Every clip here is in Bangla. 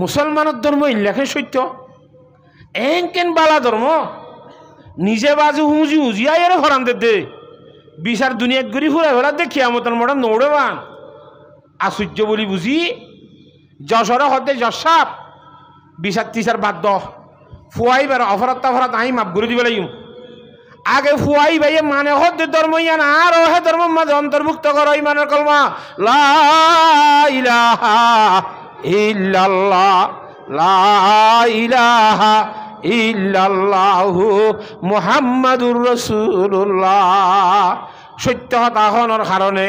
মুসলমানের ধর্ম ইল্লাখে সত্য এনকেন বালা ধর্ম নিজে বাজু হুঁজি হুঁজিয়াই এর ফরানদের দে বিচার দুনিয়াত গড়ি ফুরাই ফেলা দে কিয়ামতের মোড়া নৌড়ে বান আশ্চর্য বলি বুঝি যশোরে হদে যশাপ বিচার তিসার বাদ দ ফুয়াইবার অফরাত তাফরাত আই মাপ করে দিব লাগিম আগে ফুয়াই ভাইয়ে মানে হদে ধর্ম ইয়ান আর হে ধর্মের মাঝে অন্তর্ভুক্ত করো ইমানের কলমা লা ইলাহা ইল্লাল্লাহ লা ইলাহা ইল্লাল্লাহু মুহাম্মাদুর রাসূলুল্লাহ সত্য কথা হওয়ার কারণে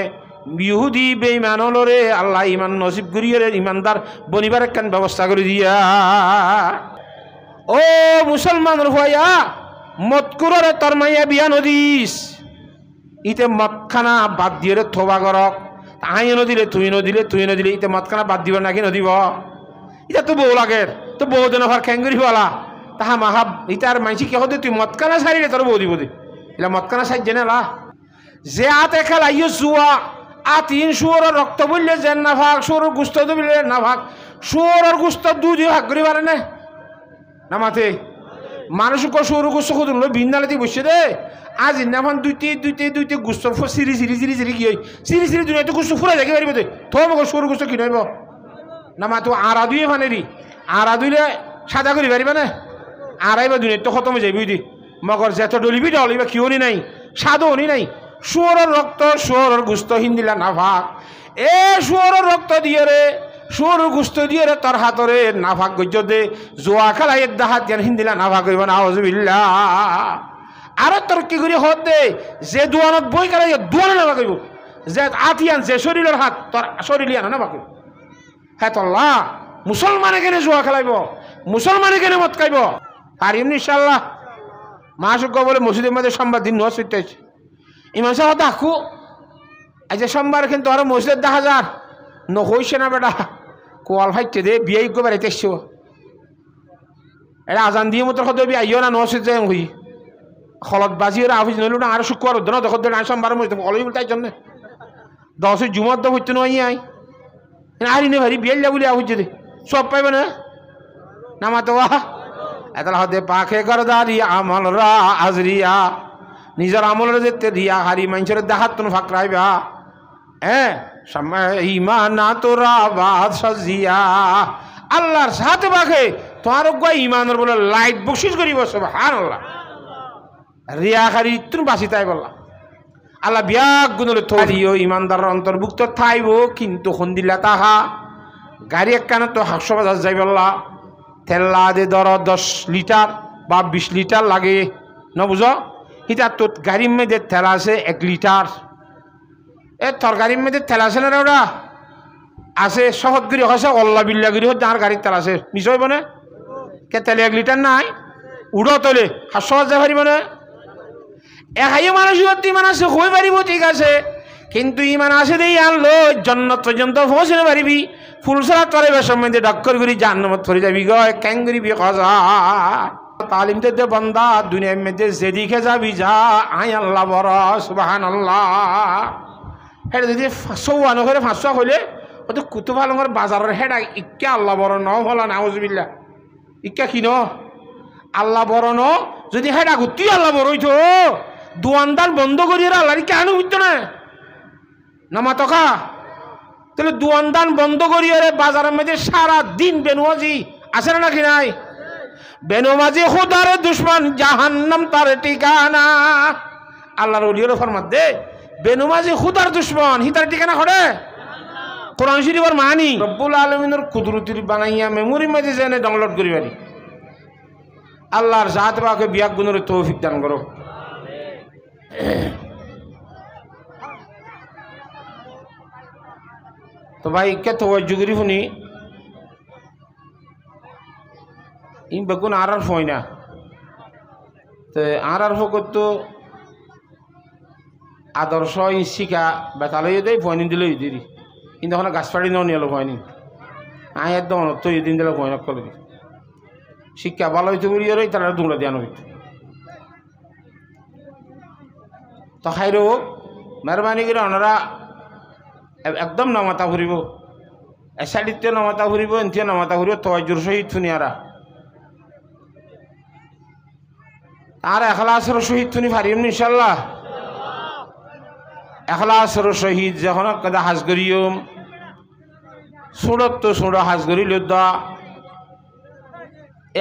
ইহুদি বেঈমানরে আল্লাহ ইমান নসিব করিয়ে ইমানদার বনিবার একখান ব্যবস্থা করে দিয়া ও মুসলমানের ভাইয়া মতকুররে তরমাইয়া বিয়া নদীস ইতে মতখানা বাদ দিয়ে থোবা করক আই নদিলে তুই নদিলে তুই নদিলে ইতে মতখানা বাদ দিব নাকি নদীব ইটা তো বউ লাগে তো বউ দেন ভার খেঙ্গুরি বলা তাহা মাহাব ইটার মাইসি কে হতে তুই মতখানা সারিলে তোর বউ দিব দে এটা মতখানা সাইজ জেনে লা যে আতে খেলাইও জুয়া আতিন শুয়োরের রক্ত বললে যে না ভাগ শুয়োরের গুস্ত বললে না ভাগ শুয়োরের গুস্ত দুধ ভাগ করি পারে না মাথে মানুষ শুয়োরের গুস্ত খুদুন বিন্দালে দিয়ে বসছে দে আজ ইন্নাফান দুইটি গুস্ত সিরি সিরি সিরি সিরি কি হয় সিরি সিরি দুনিয়াতে গুস্ত ফুরাই দেখে পারিব দে থো মগ শুয়োরের গুস্ত কিনব না মা তো আড়া দুয়ে ফানেরি আড়া দুইলে সাদা করি পারিবা না আড়াইবা দুনিয়া তো খতম হয়ে যাবি দি মগর যেত ডলিবি ডলিবা কিওনি নাই সাদও নি নাই শুয়োরের রক্ত শুয়োরের গুস্ত হিন্দিলা না ভাগ এ শুয়োরের রক্ত দিয়ে রে শুয়োরের গুস্ত দিয়ে রে তোর হাতরে না ভাগ গজ্য দে জোয়া খেলাই দাহাত জ্ঞান হিন্দিলা না ভাগ করিব না আউযুবিল্লাহ আর তোর কি করি হত দে যে দুয়ানত বই কালাই দুয়ানে না ভাগ করিব যে আতিয়ান যে শরীরের হাত তোর শরীরিয়ান না ভাগ করিব হ্যাঁ তোল্লা মুসলমানে কেনে জোয়া খেলাইব মুসলমানে কেনে মত খাইব পারিম ইনশাআল্লাহ মাসুক বলে মসজিদের মধ্যে সোমবার দিন নোয়াজ হইতেছে ইমাম সাহেব দেখো আজ সোমবার কিন্তু আরো মসজিদ 10,000 নহইছে না বেটা কোয়াল ফাইতে দে বিয়ে গো বেড়াইতে এসছো এটা আজান দিয়ে মতো হতে আইও না নসিদ যাই হই হলত বাজি ওরা আফিস নইল না আর শুক্রবার হতো না দেখো না সোমবার মসজিদ অলই বলতে জন্য 10 জুমার তো হইতে নয় আই আরি নে ভারি বিয়ে বলে আফিস দে সব পাইবে না নামাতো এত হতে পাখে গরদারি আমল রা আজরিয়া নিজের আমলের যেতে রিয়া হারি মানুষের দেখাত তুমি ফাঁকরাইবা হ্যাঁ ইমানা তোরা বাদ সাজিয়া আল্লাহর সাথে পাখে তোমার ইমানের বলে লাইট বকশিস করিব সুবহানাল্লাহ রিয়া হারি তুমি বাঁচি তাই বললা আল্লাহ বিয়াক গুণরে থরিও ইমানদার অন্তর্ভুক্ত থাইব কিন্তু হন্দিল্লা তাহা গাড়ি একখানে তো 100 বাজার যাই বললা তেল্লা দে ধর 10 লিটার বা 20 লিটার লাগে না বুঝো হিটার তো গাড়ির মেয়েদের তেল আছে 1 লিটার এ তোর গাড়ির মেয়েদের তেল আছে না রে ওরা আছে শহরগিরি হসে অল্লা বিল্লাগিরি হচ্ছে আর গাড়ির তেল আছে মিশ হইব না কে তেলে 1 লিটার নাই উড়ো তোলে 500 হাজার পারিব না একাই মানুষ ইমান আছে হয়ে পারিব ঠিক আছে কিন্তু ইমান আছে দেই আনলো জন্নত পর্যন্ত পৌঁছতে পারিবি ফুলসরা তরে বেশম মধ্যে ডক্কর করি জান্নাত পড়ে যাবি গো ক্যাঙ্গরি বি কজা তালিম দে বান্দা দুনিয়ার মধ্যে যেদিকে যাবি যা আই আল্লাহ বড় সুবহানাল্লাহ হেড যদি 500 করে 500 হইলে ও তো কুতুব আলমের বাজারের হেড ইক্কা আল্লাহ বড় ন হলা নাউজুবিল্লাহ ইক্কা কি ন আল্লাহ বড় ন যদি হেড আগুতি আল্লাহ বড় হইতো দোয়ানদান বন্ধ করিয়ে আল্লাহর কেন হইতো না নামা তকা তাহলে দোয়ানদান বন্ধ করিয়ে বাজারের মধ্যে সারা দিন বেনুয়াজি আছে না নাকি নাই বেনুমাজি খুদার দুশ্মন জাহান্নাম তার ঠিকানা আল্লাহর ওলিয়র ফরমাত দে বেনুমাজি খুদার দুশ্মন হি তার ঠিকানা করে কোরআন শরীফের মানি রব্বুল আলামিনের কুদরতির বানাইয়া মেমোরি মধ্যে জেনে ডাউনলোড করি পারি আল্লাহর জাত পাকে বিয়াক গুণের তৌফিক দান করো তো ভাই কে তওয়াজ্জু করি শুনি ইন বেগুন আর ফয় না তো আর ফকত আদর্শ শিকা বেতালই দেয় ফয়নি দিলেই দিদি কিন্তু এখন গাছ পাড়ি নেও নিয়ে ফয়নি আয় একদম তো দিন দিলে ফয় না কলে শিক্ষা ভালো হইতে বলি আর তারা দুমড়া দিয়া হইতো তো খাইরো মেহরবানি করে ওনারা একদম না মাথা ফুরিব এসাইডিতে নমাতা ঘুরিব এনথিয়ে নমাতা ঘুরিব তওয়াজ্জুর সহিত শুনিয়ারা আর এখলাসের সহিত শুনি পারিম ইনশাআল্লাহ। এখলাসের সহিত যখন কদা হাজ করিম সুরত তো সুর হাজ করিল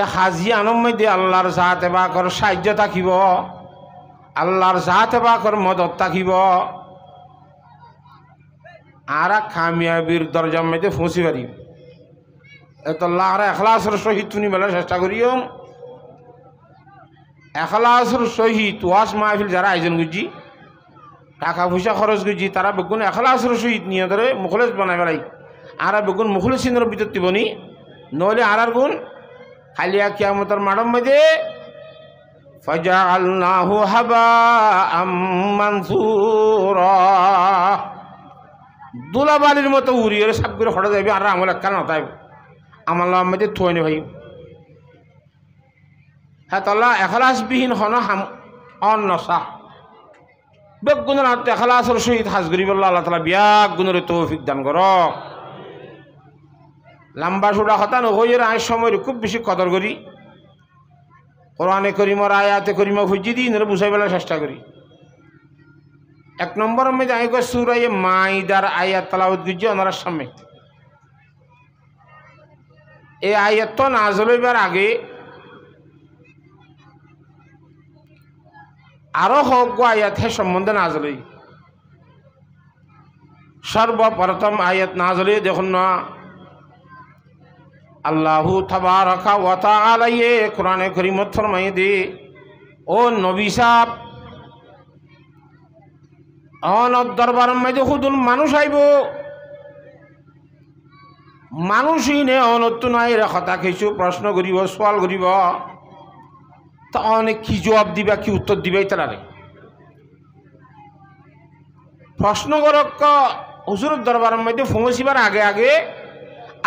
এ হাজি আনম মধ্যে আল্লাহর জাত এবাকর সাহায্য থাকিব, আল্লাহর জাত এবাকর মদত থাকিব, আর কামিয়াবির দরজার মধ্যে পৌঁছি পারিম। এত আল্লাহর এখলাসের সহিত শুনি মেলার চেষ্টা করিও। এখলাসের সহিত ওয়াজ মাহফিল যারা আয়োজন করছি টাকা পয়সা খরচ করছি তারা বেগুন এখলাসের সহিত নিয়ে ধরে মুখলেস বানাই বেড়াই আর বেগুন মুখলেসিনের ভিতর দিবনি নইলে আর গুণ খালিয়া কিয়ামতের মাঠের মধ্যে ফাজআলনাহু হাবাআম মানসুরা দুলাবালির মতো উড়িয়ে সাপ করে হঠাৎ যাবে আর আমল একটা নতাইব আমার মধ্যে থই নে ভাই। হ্যাঁ তাল্লা এখলাসবিহীন হন হাম অনসা বেগুনের হাতে এখলাসের সহিত হাজ করি বললো আল্লাহ তালা বিয়াক গুণের তৌফিক দান কর। লম্বা সুড়া হতা নহইয়ের আয় সময়ের খুব বেশি কদর করি কোরআনে করিমর আয়াতে করিম খুঁজি দিই এরা বুঝাই বেলার চেষ্টা করি। এক নম্বর মধ্যে আমি সূরা মাইদার আয়াত তালাওয়াত করছি ওনার সামনে। এই আয়াত তো নাযিল হইবার আগে আরো হোক আয়াত হে সম্বন্ধে নাযিল হই। সর্বপ্রথম আয়াত নাযিল দেখুন না আল্লাহু তাবারাকা ওয়া তাআলা কোরআনে কারীমত ফরমাই দে ও নবী সাহেব অনর দরবারের মধ্যে হুদুল মানুষ আইব মানুষই নে অনত্তু নাই কথা কিছু প্রশ্ন করিব সওয়াল করিব তা অনেক কি জবাব দিবা কি উত্তর দিবে তারারে প্রশ্ন করক হুজুরের দরবারের মধ্যে পৌঁছিবার আগে আগে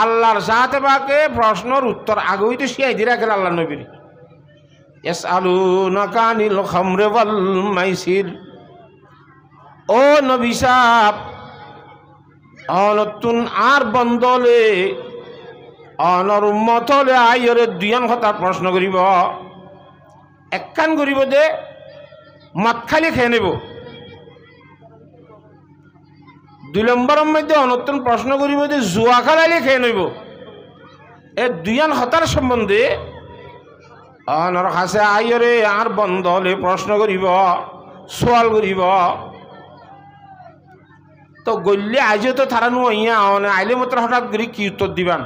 আল্লাহর জাতে পাকে প্রশ্নের উত্তর আগে হইতে শিয়াই দিয়ে রাখেন আল্লাহ নবীর। ইয়াসআলুনাকা আনিল খামরি ওয়াল মাইসির ও নবী সাহেব অনতুন আর বন্দলে অনর উম্মতলে আইরে দুয়ান কথা প্রশ্ন করিব একখান করিব যে মদ খালি খেয়ে নেব। দুই নম্বরের মধ্যে অনতুন প্রশ্ন করিব যে জুয়া খেলাইলে খেয়ে নেব। এই দুয়ান হতার সম্বন্ধে অনর কাছে আইরে আর বন্দলে প্রশ্ন করিব সওয়াল করিব। তো গল্লে আজও তো থারানো ইয়া আইলে মাত্র হঠাৎ করে কি উত্তর দিবান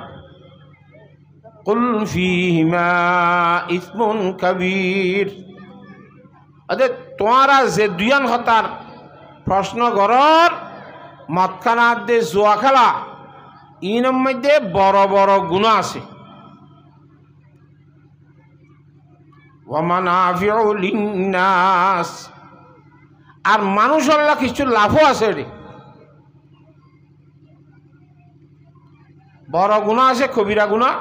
কুল ফীহিমা ইসমুন কাবীর আদে তোমারা যে দুয়ান হতার প্রশ্ন গরর মদখানা দে জুয়া খেলা ইনের মধ্যে বড় বড় গুনাহ আছে। ওয়া মানাফিউ লিন্নাস আর মানুষের কিছু লাভও আছে। রে বড় গুনাহ আছে কবিরা গুনাহ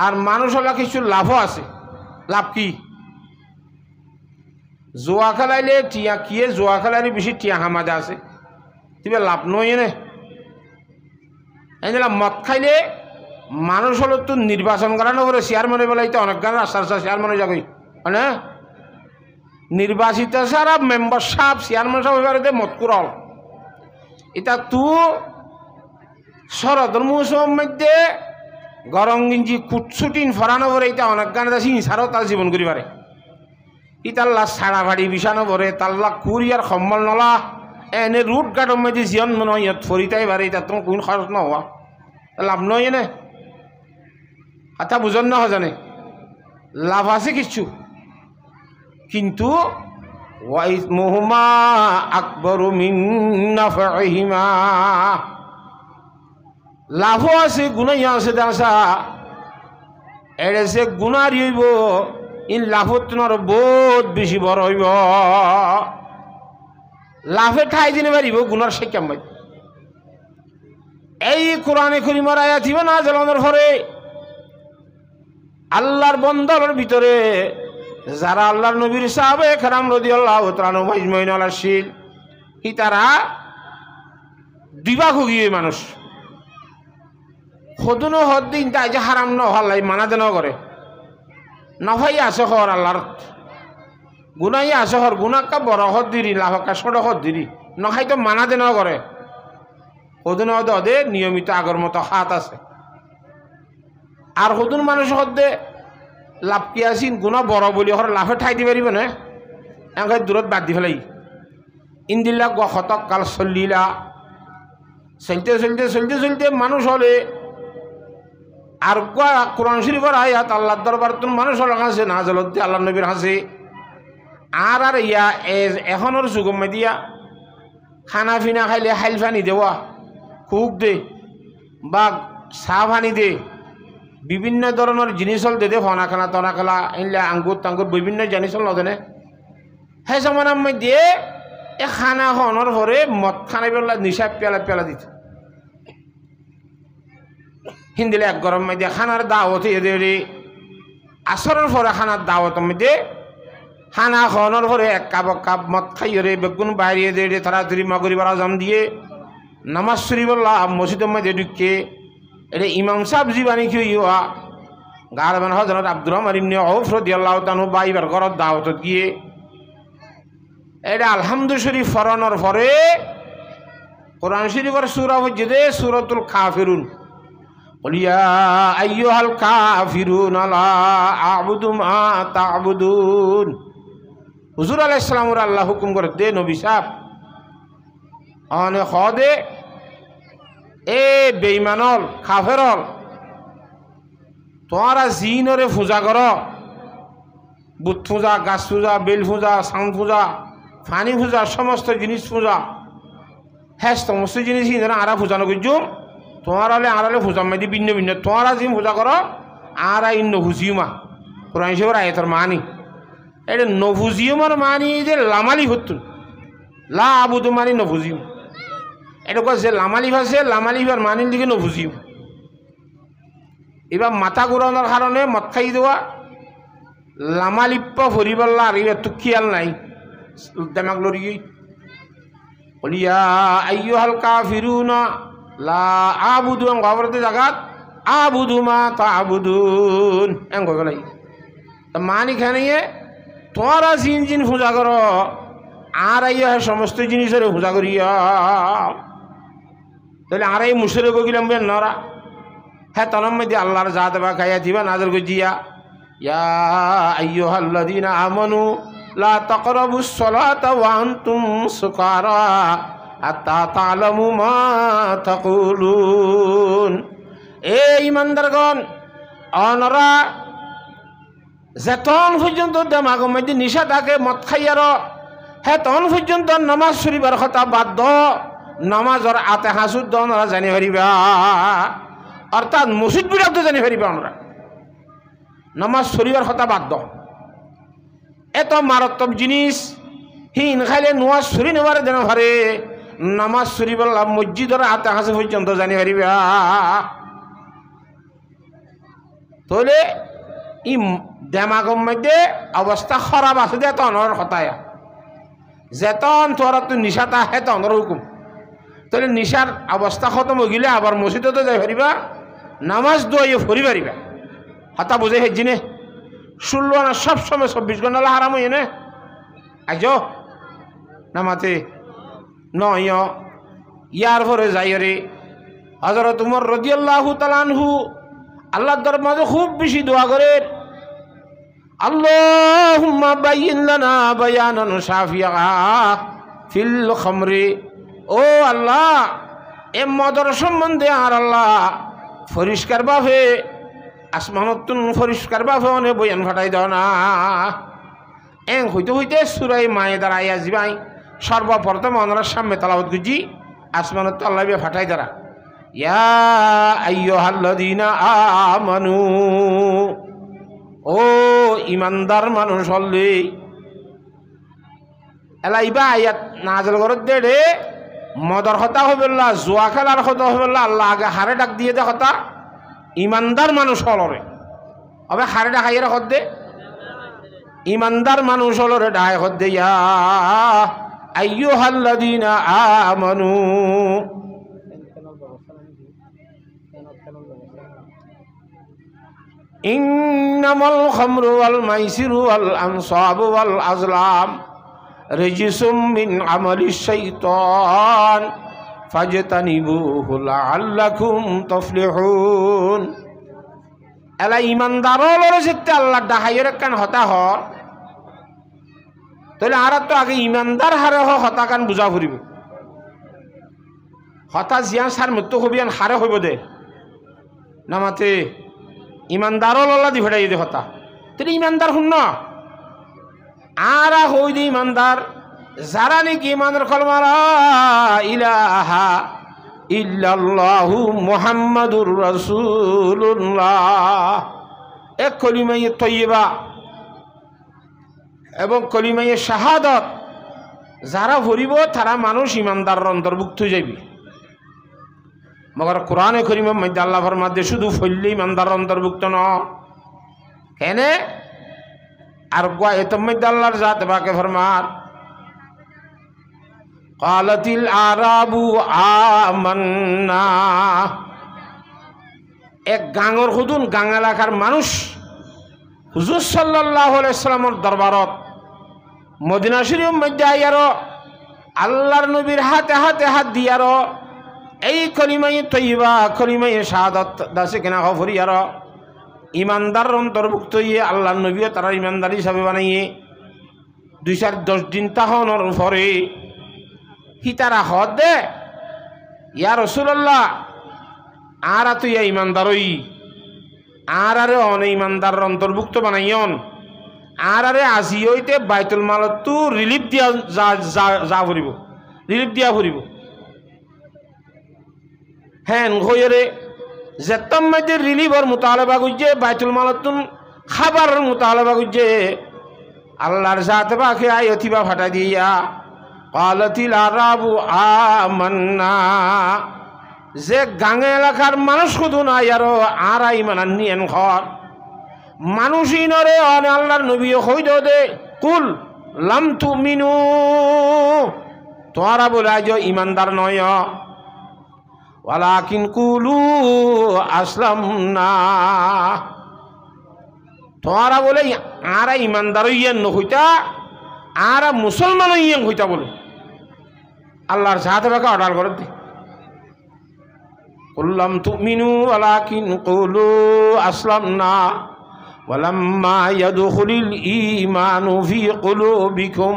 আর মানুষের কিছু লাভও আছে। লাভ কি জুয়া খেলাইলে টিয়া কিয়ে জুয়া খেলাইলে বেশি টিয়া হামাদা আছে তিবে লাভ নয় নে এই মদ খাইলে মানুষ হলো তো নির্বাচন করানো করে চেয়ারম্যানে বেলাইতে অনেক গান রাস্তা রাস্তা চেয়ারম্যানে যাবি মানে নির্বাচিত সারা মেম্বার সাহেব চেয়ারম্যান সাহেব এবারে মত কুরল এটা তু শরদর মৌসুমের মধ্যে গরম গিঞ্জি কুটছুটিন ফরানো পরে এটা অনেক গান আছে ইনসারও তার জীবন করি পারে ইতাল্লা সাড়া ভাড়ি বিছানো পরে তাল্লা কুরিয়ার সম্বল নলা এনে রুট গার্ডের মধ্যে জীবন মনে হয় ইয়াত ফরিতাই পারে এটা তোমার কোন খরচ নহোৱা লাভ নয় এনে কথা বুঝন না জানে লাভ আছে কিছু কিন্তু ওয়াইসমুহুমা আকবারু মিন নাফইহিমা লাভও আছে গুণাই আছে দাসা এড়ে সে গুণারি হইব ইন লাভত তোমার বহুত বেশি বড় হইব লাভে ঠাই দিনে পারিব গুণার সে কেমন এই কোরআনে কারীমের আয়াত দিব না জ্বালানোর পরে আল্লাহর বন্দার ভিতরে যারা আল্লাহর নবীর সাহাবে কেরাম রাদিয়াল্লাহু তাআলা আজমাইন আলাশিল ই তারা দুই ভাগ হয়ে মানুষ সদুনো হদ দিন তাই যে হারাম ন হল্লাই মানা দেন করে নভাই আছে হর আল্লাহর গুনাই আছে হর গুনাক্কা বড় হদ দিরি লাভকা ছোট হদ দিরি নখাই তো মানা দেন করে সদুনো হদ হদে নিয়মিত আগর মতো হাত আছে আর সদুন মানুষ হদে লাভ কি আসিন গুণা বড় বলি হর লাভে ঠাই দি পারিব না এমন দূরত বাদ দি ফেলাই ইন্দিল্লা গতক কাল চলিলা চলতে চলতে চলতে চলতে মানুষ হলে আর কোরআন শরীফের আয়াত আল্লাহর দরবার তুমি মানুষ হল হাসে না জলতে আল্লাহ নবীর হাসে আর আর ইয়া এখনের যুগম দিয়া খানা ফিনা খাইলে হাইল ফানি দেওয়া খুব দে বা চাহ ফানি দে বিভিন্ন ধরনের জিনিস হল দে ফনা খানা টনা খেলা এনলে আঙ্গুর টাঙ্গুর বিভিন্ন জিনিস হল নদেনে সেই জমানার মধ্যে এ খানা খনের পরে মদ খানাই পেলা নিশা পেলা পেলা দিত হিন্দিলে এক গরম মধ্যে খানার দাওয়াত এদের আসরের পরে খানার দাওয়াতের মধ্যে খানা খনের পরে এক কাপ মদ খাইয়ে বেগুন বাইরে দিয়ে তাড়াতাড়ি মাগরিব আজান দিয়ে নামাজ শরীফুল্লাহ মসজিদের মধ্যে ঢুকে এটা ইমাম সাহেব জীবানী খেয়ে গারবান হযরত আব্দুর রহমান ইবনে আউফ রাদিয়াল্লাহু তাআলা বাইবার ঘরত দাওয়াতত গিয়ে এটা আলহামদু শরীফ ফরানোর পরে কোরআন শরীফের সূরা হচ্ছে সূরাতুল কাফিরুন قل يا أيها الكافرون لا أعبد ما تعبدون হুজুর আলাইহিস সালাম আল্লাহ হুকুম করে দে নবী সাহেব আনে খদে এ বেঈমানল কাফেরল তোরা জিনরে পূজা কর বুত পূজা গাছ পূজা বেল পূজা সাউন্ড পূজা ফানি পূজা সমস্ত জিনিস পূজা হ্যাঁ সমস্ত জিনিস আরা পূজা নজুম তোমার আলে আর আলে পূজা মাই ভিন্ন ভিন্ন তোমরা যে পূজা করো আর নভুজিউমা কোরআন শরীফের আয়াতের মানি এটা নভুজিউমার মানি যে লামালি হতুন লা আবুদু মানি নভুজিউম এটা যে লামালি ভাষে লামালিভার মানির দিকে নভুজিউম এবার মাথা ঘুরানোর কারণে মদ খাই দেওয়া লামালিপ্য ভরিবাল্লা আর এবার তো খেয়াল নাই দেমাগ লড়ি বলিয়া আইয়ুহাল কাফিরুনা লা আবুদু খবরতে জাগাত আবুদু মা তা'বুদুন এম কইব লাগি তা মানি খানিয়ে তোরা জিন জিন পূজা কর আর সমস্ত জিনিসের পূজা করিয়া তাহলে আর এই মুশরিক গিলাম বেন নরা হ্যাঁ তনম মধ্যে আল্লাহর জাত বা খাইয়া দিবা নাজর গজিয়া ইয়া আইয়ুহাল্লাযীনা আমানু লা তাকরাবুস সালাতা ওয়া আনতুম সুকারা হাত্তা তা'লামু মা তাকুলুন এ ইমানদারগণ অনরা যেতন পর্যন্ত দেমাগের মধ্যে নিশা থাকে মদ খাইয়ার হ্যাঁ তখন পর্যন্ত নামাজ শরীফের কথা বাধ্য নামাজর আতে হাসুদ্দ ওনারা জানি পারিবা অর্থাৎ মসজিদ বিরাট জানি পারিবা আমরা নামাজ শরীফের কথা বাধ্য এত মারাত্মক জিনিস হিন খাইলে নোয়াজ শরীফ নেবার যেন পারে নামাজ শরীফ মসজিদর আতে হাসু পর্যন্ত জানি পারিবা তাহলে ই দেমাগের মধ্যে অবস্থা খারাপ আছে যে তনর হতায়া যেতন তোরা তুই নিশাটা হে তনর হুকুম তাহলে নিশার অবস্থা খতম হয়ে গেলে আবার মসজিদতে যাই পারিবা নামাজ দোয়াইয়ে ফরি পারিবা হতা বুঝে হেজি নে শুনলো না সবসময় 24 ঘন্টা হারাম হইয়ে নে আজ নামাতে নয় ইয়ার পরে যাই রে হযরত উমর রাদিয়াল্লাহু তাআলা আনহু আল্লাহর দরবারে খুব বেশি দোয়া করে আল্লাহুম্মা বাইয়িন লানা বায়ানান শাফিয়া ফিল খামরি ও আল্লাহ এ মদর সম্বন্ধে আর আল্লাহ পরিষ্কার ভাবে আসমানতুন পরিষ্কার ভাবে অনেক বয়ান ফাটাই দাও না এং হইতে হইতে সূরা মায়েদার আয়া জিবাই সর্বপ্রথম ওনার সামনে তেলাওয়াত গুজি আসমানত আল্লাহ ফাটাই দারা ইয়া আইয়ুহাল্লাযীনা আমানু ও ইমানদার মানুষ হলে এলা ইবা আয়াত নাজল করত দে মদর কথা হবে না জুয়া খেলার কথা হবে না আল্লাহ আগে হারে ডাক দিয়ে দে কথা ইমানদার মানুষ হলরে হবে হারে ডাকাইয়ের হদ দে ইমানদার মানুষ হলরে ডায় হদ দে ইয়া আইয়ুহাল্লাযীনা আমানু ইন্নামাল খামরু ওয়াল মাইসিরু ওয়াল আনসাবু ওয়াল আজলাম রিজসুম মিন আমালিশ শাইতান ফাজতানিবুহু লাআল্লাকুম তুফলিহুন। এলা ইমানদারর যেতে আল্লাহ ডাহাইয়ের কান হতা হ তাহলে আর তো আগে ইমানদার হারে হতা কান বুঝা ফুরিব হতা জিয়া সার মৃত্যু হবিয়ান হারে হইব দে নামাতে ইমানদারও লল্লা দি ফেটাই দে হতা তাহলে ইমানদার শুন আর হই দি ইমানদার যারা নাকি ইমানের কলমারা ইলাহা ইল্লাল্লাহু মুহাম্মাদুর রাসূলুল্লাহ এক কলিমায়ে তয়্যিবা এবং কলিমায়ে শাহাদাত যারা ভরিব তারা মানুষ ইমানদারের অন্তর্ভুক্ত হয়ে যাবে। মগর কোরআনে করিমের মধ্যে আল্লাহ ফরমাতে শুধু ফইলে ইমানদারের অন্তর্ভুক্ত ন কেনে আর গোয়া এতম মধ্যে আল্লাহর জাত বাকে ফরমার ক্বালাতিল আরাবু আমান্না। এক গাঙর হুদুন গাং এলাকার মানুষ হুজুর সাল্লাল্লাহু আলাইহি সাল্লামের দরবারত মদিনা শরীফের মধ্যে আইয়ারো আল্লাহর নবীর হাতে হাতে হাত দিয়ারো এই কলিমায়ে তয়্যিবা কলিমায়ে শাহাদাত দাসে কেনা হফরিয়ারো ইমানদার অন্তর্ভুক্ত হইয়ে আল্লাহর নবীও তারা ইমানদার হিসাবে বানাইয়ে 2-10 দিন তাহনের পরে হিতারা হদ দে ইয়া রাসূলুল্লাহ আর তো ইয়া ইমানদারই আর আরে অনে ইমানদার অন্তর্ভুক্ত বানাইয়ন আর আরে আজি হইতে বাইতুল মালত তু রিলিফ দিয়া যা ফুরিব রিলিফ দিয়া ফুরিব হ্যাঁ হইরে যেতম মধ্যে রিলিফর মুতালাবা গুজে বাইতুল মালতুন খাবারের মুতালাবা গুজে আল্লাহর জাত বাকে আই অথিবা ফাটা দিয়া ক্বালাতিল আরাবু আমান্না। যে গাঙে এলাকার মানুষ শুধু নাই আরো আর ইমান নিয়েন ঘর মানুষই নরে অনে আল্লাহর নবী হই দে কুল লাম তুমিনু তোরা বলে আজ ইমানদার নয় ওয়ালাকিন কুলু আসলামনা। তোরা বলে আর ইমানদার ইয়েন হইতা আর মুসলমান ইয়েন হইতা বলে আল্লাহর সাথে বাকে অর্ডার করে দি কুল্লাম তুমিনু ওয়ালাকিন কুলু আসলামনা ওয়ালাম্মা ইয়াদখুলিল ঈমানু ফি কুলুবিকুম।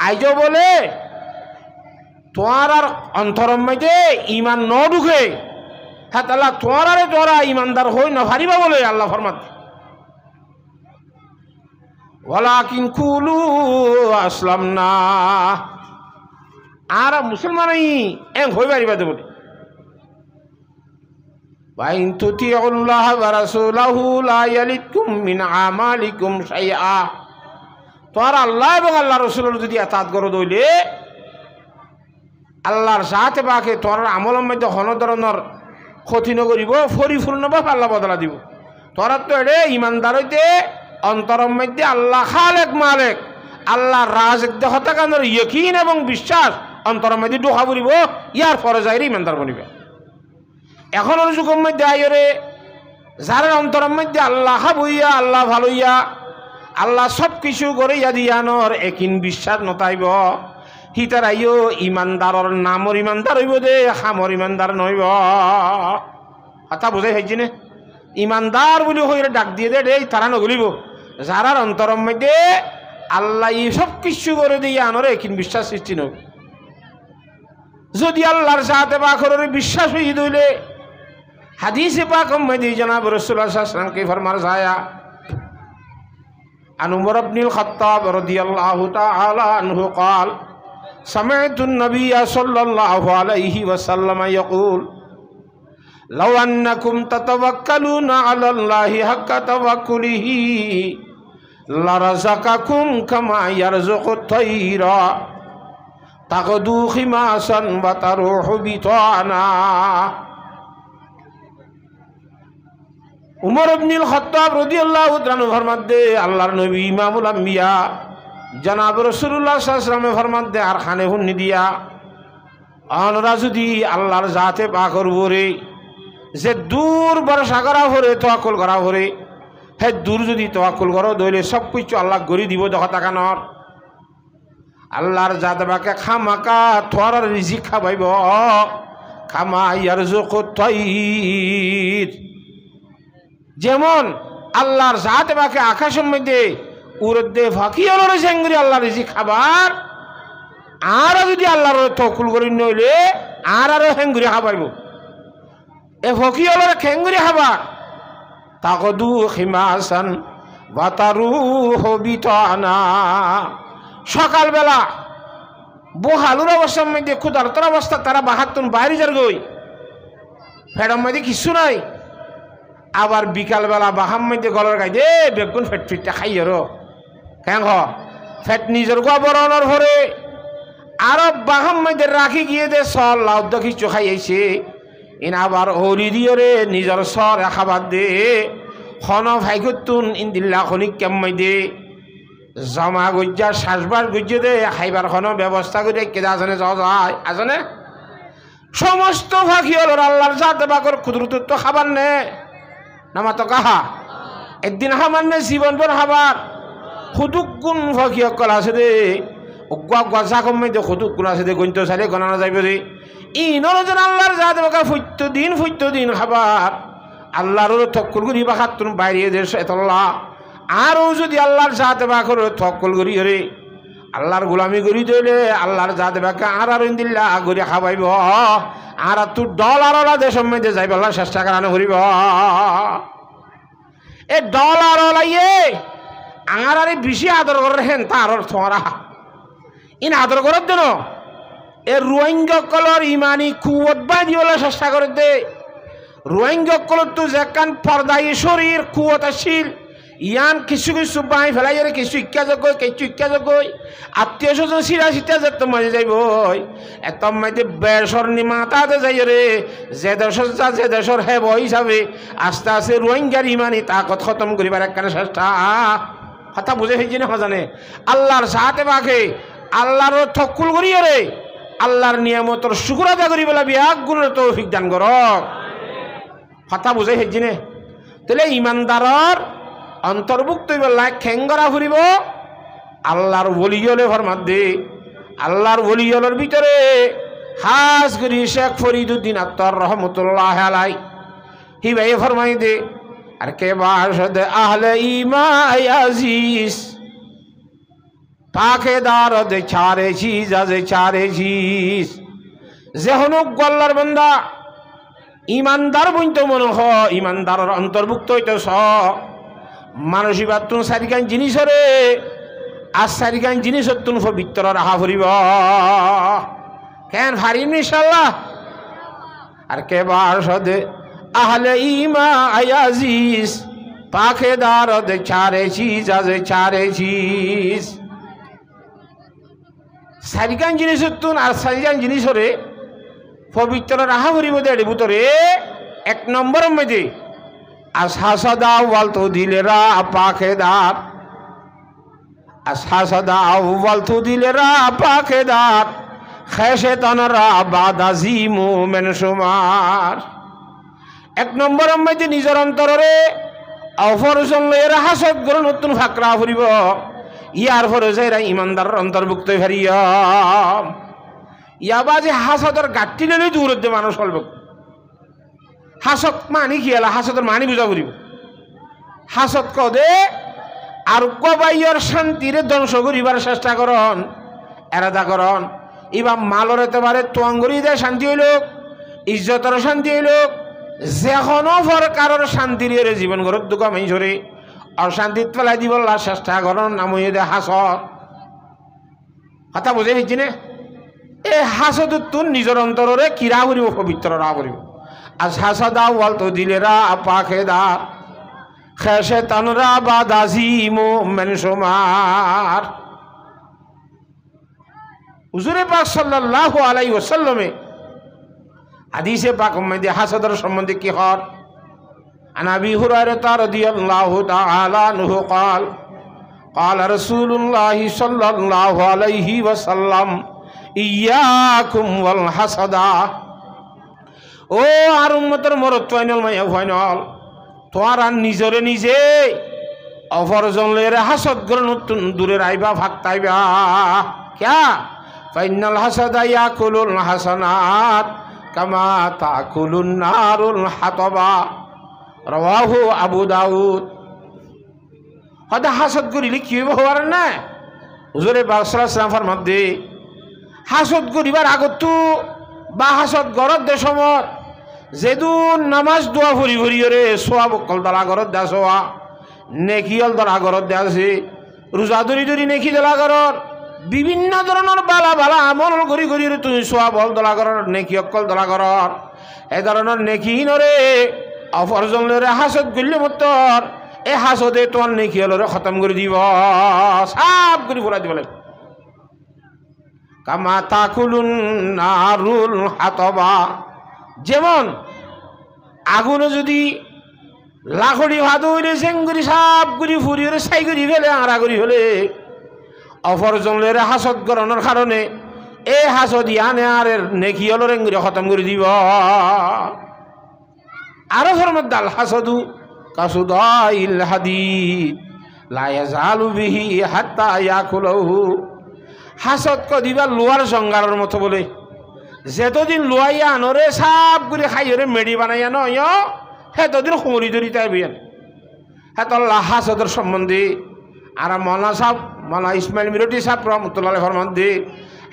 আইজ বলে তোমার অন্তরম মধ্যে ইমান ন ঢুকে হ্যাঁ তাহলে তোমারে তোরা ইমানদার হই না পারিবা বলে আল্লাহ ফরমাত ওয়ালাকিন কুলু আসলামনা আর মুসলমানই এং হই পারিবা দে বলে ওয়াইন তুতিউল্লাহ ওয়া রাসূলাহু লা ইয়ালিকুম মিন আমালিকুম শাইআ। তোরা আল্লাহ এবং আল্লাহ রাসূলের যদি আতাত করো দইলে আল্লাহর সাথে বাকে তোর আমলের মধ্যে হন ধরনের ক্ষতি নকরিব পরিপূর্ণভাবে আল্লাহ বদলা দিব। তোরা তো এড়ে ইমানদার হইতে অন্তরের মধ্যে আল্লাহ খালেক মালেক আল্লাহ রাজিক হত্যাকাণ্ডের ইয়কিন এবং বিশ্বাস অন্তরের মধ্যে ঢোকা পড়িব ইয়ার পরে যাইরে ইমানদার বনিবে। এখনের যুগের মধ্যে আইরে যার অন্তরের মধ্যে আল্লাহ বইয়া আল্লাহ ভালোইয়া আল্লাহ সব কিছু করে দিয়ানোর একিন বিশ্বাস নতাইব হিতার আইও ইমানদারর নামর ইমানদার হইব দে খামর ইমানদার নইব। কথা বুঝাই হয়েছি নে ইমানদার বলে হইরে ডাক দিয়ে দে রে তারা নগলিব যারার অন্তরের মধ্যে আল্লাহ সব কিছু করে দিয়ে আনোর একিন বিশ্বাস সৃষ্টি নয়। যদি আল্লাহর সাথে বাখরের বিশ্বাস হয়ে দইলে হাদিসে পাক মধ্যে জনাব রাসূলুল্লাহ সাল্লাল্লাহু আলাইহি ওয়াসাল্লাম কে ফরমার ছায়া আন উমর ইবনুল খাত্তাব রাদিয়াল্লাহু তাআলা আনহু قال سمعت النبي صلى الله عليه وسلم يقول لو أنكم تتوكلون على الله حق توكله لرزقكم كما يرزق الطير تغدو خماسا وتروح بطانا। উমর ইবনুল খাত্তাব রাদিয়াল্লাহু তাআলা ফরমাতে আল্লাহর নবী ইমামুল আম্বিয়া জনাব রাসূলুল্লাহ সাল্লাল্লাহু আলাইহি ওয়াসাল্লাম ফরমাতে আর খানে হুন্নি দিয়া অনরা যদি আল্লাহর জাতে পাকর বরে যে দূর ভরসা করা ভরে তোয়াক্কুল করা ভরে হে দূর যদি তোয়াক্কুল করো দইলে সব কিছু আল্লাহ গড়ি দিব দেখ তাকানোর আল্লাহর জাত বাকে খামাকা থর রিজিক খাবাইব খামা ইয়ারযুকু তাইর যেমন আল্লাহর জাত বাকে আকাশের মধ্যে উড়দে ফাঁকি হলো সেঙ্গুরি আল্লাহ রিজিক খাবার আর যদি আল্লাহর তকুল করি নইলে আরো হেঙ্গুরি খাবাইব এ ফকি হলো খেঙ্গুরি খাবার তাকদু খিমাসান বাতারু হবিতানা সকালবেলা বহালুর অবস্থার মধ্যে ক্ষুধার্তর অবস্থা তারা বাহাত্তর বাইরে যার গই ফেডার মধ্যে কিছু নাই আবার বিকালবেলা বাহার মধ্যে গলার গাই দে বেগুন ফেট ফিটটা খাই আর কেন ফেট নিজের গবরণর ভরে আরো বাহার মধ্যে রাখি গিয়ে দে সল লাউদ্দ কিছু খাইয়েছে ইন আবার হরি দিয়ে রে নিজের সর খাবার দে খন ভাইগুতুন ইন্দিল্লা খনিক কেমই দে জমা গজ্জা শ্বাসবাস গজ্জে দে খাইবার খন ব্যবস্থা করে কেদা আসনে যাওয়া যায় আসনে সমস্ত ফাঁকি হল আল্লাহর জাতে বাকর ক্ষুদ্রুত খাবার নে নামা তো কাহা একদিন খাবার নে জীবন পর খাবার খুদুক গুণ ফাঁকি অকল আছে দে গজা কমে দে খুদুক গুণ আছে দে গন্ত চালে গণনা যাইব দে ইনজন আল্লাহর জাতে বাকা ফুট্য দিন খাবার আল্লাহর তক্কুল করি বা খাতুন বাইরে দেশ এতল্লা আরও যদি আল্লাহর জাতে বাকর তক্কুল করি রে আল্লাহর গোলামি করি দিলে আল্লাহর জাতে বাকা আর ইন্দিল্লা গড়ি খাবাইব আর তোর ডলার দেশের মধ্যে যাইব আল্লাহ চেষ্টা করানো করিব এ ডলার লাইয়ে আর বেশি আদর করার হেন তার তোমারা ইন আদর করার জন্য এ রোহিঙ্গকলর ইমানি কুয়ত বাই দিবলে চেষ্টা করে দে রোহিঙ্গকলর তো যেকান পর্দাই শরীর কুয়ত আসিল ইয়ান কিছু কিছু বাই ফেলাই কিছু ইচ্ছাযোগ্য কিছু ইচ্ছাযোগ্য আত্মীয় স্বজন সিরা সিটা যে মাঝে যাইব এত মাঝে বেসর নিমাতাতে যাই রে যে দেশর হেব হিসাবে আস্তে আস্তে রোহিঙ্গার ইমানি তাকত খতম করিবার একখানে চেষ্টা কথা বুঝে হয়েছি না জানে আল্লাহর সাথে বাকে আল্লাহর থকুল করিয়ে রে আল্লাহর নিয়ামতর শুকুর আদা করি বলে বিয়াক গুণের তৌফিক দান করক কথা বুঝে হয়েছি নে তাহলে ইমানদারর অন্তর্ভুক্ত বললা খেঙ্গরা ফুরিব আল্লাহর ওলিয়লে ফরমাত দে আল্লাহর ওলিয়লের ভিতরে খাস করি শেখ ফরিদুদ্দিন আত্মার রহমতুল্লাহ আলাই হি ভাই ফরমাই দে আর কে বাসদ আহলে ইমাই আজিজ পাকেদার দে চারে চিজ আজে চারে চিজ যে হনুক গল্লার বন্দা ইমানদার বইত মনে হ ইমানদারের অন্তর্ভুক্ত হইতেছ মানসিক বাতুন চারিখান জিনিস রে আর চারিখান জিনিস তুন পবিত্র রাখা ফুরিব কেন হারিম ইনশাল্লাহ আর কে বাসদে আহলে ইমা আয়াজিজ পাকেদার দে চারে চিজ আজে চারে চিজ চারিখান জিনিস তুন আর চারিখান জিনিস রে পবিত্র রাখা ফুরিব দেড় ভিতরে এক নম্বর মধ্যে আসহাসদা ওয়াল তো দিলেরা পাকেদার আসহাসদা ওয়াল তো দিলেরা পাকেদার খেসে তনরা বাদাজি মুমেন সুমার এক নম্বর মধ্যে নিজের অন্তরে অফরজন লইরা হাসদ গর নতুন ফাকরা ফুরিব ইয়ার ফরে যাইরা ইমানদারের অন্তর্ভুক্ত হারিয়া ইয়াবাজি হাসদর গাঠি লইলে দূর দে মানুষ চলবে হাসত মানি কি এলা হাসতের মানি বুঝা করিব হাসত কদে আর কবাইয়ের শান্তিরে ধ্বংস করিবার চেষ্টা করন এরাদা করন এবার মালর এতেবারে তোয়াঙ্গরি দেয় শান্তি হইল ইজ্জতর শান্তি হইল যেখনো প্রকারের শান্তির জীবন ঘরের দুঃখ মানুষরে অশান্তিত ফেলাই দিব চেষ্টা করন নামই দে হাসত কথা বুঝে নিচ্ছি নে এই হাসত তোর নিজের অন্তরে কিরা করিব পবিত্র রা করিব আসহাসদা ওয়াল তো দিলেরা পাকেদার খেসে তনরা বাদাজি মুমেন সুমার হুজুরে পাক সাল্লাল্লাহু আলাইহি ওয়াসাল্লামে হাদিসে পাক মধ্যে হাসদের সম্বন্ধে কি হর আন আবি হুরায়রা রাদিয়াল্লাহু তাআলা আনহু قال قال رسول الله صلى الله عليه وسلم إياكم والحسد ও আর উম্মতের মরত ফাইনাল মাইয়া ফাইনাল তোমার আর নিজরে নিজে অপরজন লেরে হাসদ করে নতুন দূরের আইবা ভাগ তাইবা ক্যা ফাইনাল হাসাদা ইয়াকুলুল হাসানাত কামা তাকুলুন নারুল হাতাবা রাওয়াহু আবু দাউদ। হদা হাসদ করিলে কি হবার না হুজুরে বাদশাহ ফরমাতে হাসদ করিবার আগতো বা হাসদ গরত দেশমত যেদুন নামাজ দোয়া ফুরি ফুরিয়রে সোয়াব কল দলা গরত দাসোয়া নেকিয়ল দলা গরত দাসে রোজা ধরি ধরি নেকি দলা গরত বিভিন্ন ধরনের বালা বালা আমল করি করি তুমি সোয়াব হল দলা গরত নেকি অকল দলা গরত এই ধরনের নেকিহীনরে অপরজনরে হাসদ করলে মতর এ হাসদে তোমার নেকিয়লরে খতম করে দিব সাফ করে ফুরা দিব লাগে কামা তাকুলুন নারুল হাতবা যেমন আগুনে যদি লাখড়ি ভাত হইলে সেঙ্গুরি সাপ করি ফুরিয়ে সাই করি ফেলে আড়া করি ফেলে অপরজনের হাসদ গরণের কারণে এই হাসদ ইয়ানে আর নেকি হলো রেঙ্গুরি খতম করে দিব। আরো ফরমাদ্দাল হাসদু কাসুদাইল হাদিদ লা ইয়াজালু বিহি হাত্তা ইয়াকুলহু হাসদ কদিবা লোয়ার জঙ্গারের মতো বলে যেতদিন লোয়াইয়া আনরে সাপ করে খাইরে মেডি বানাইয়া নয় সেতদিন খুমরি ধরি তাই বিয়ান হেতল্লা হাসদের সম্বন্ধে আর মৌলানা ইসমাইল মিরটি সাহেব রহমতুল্লাহ ফরমাতে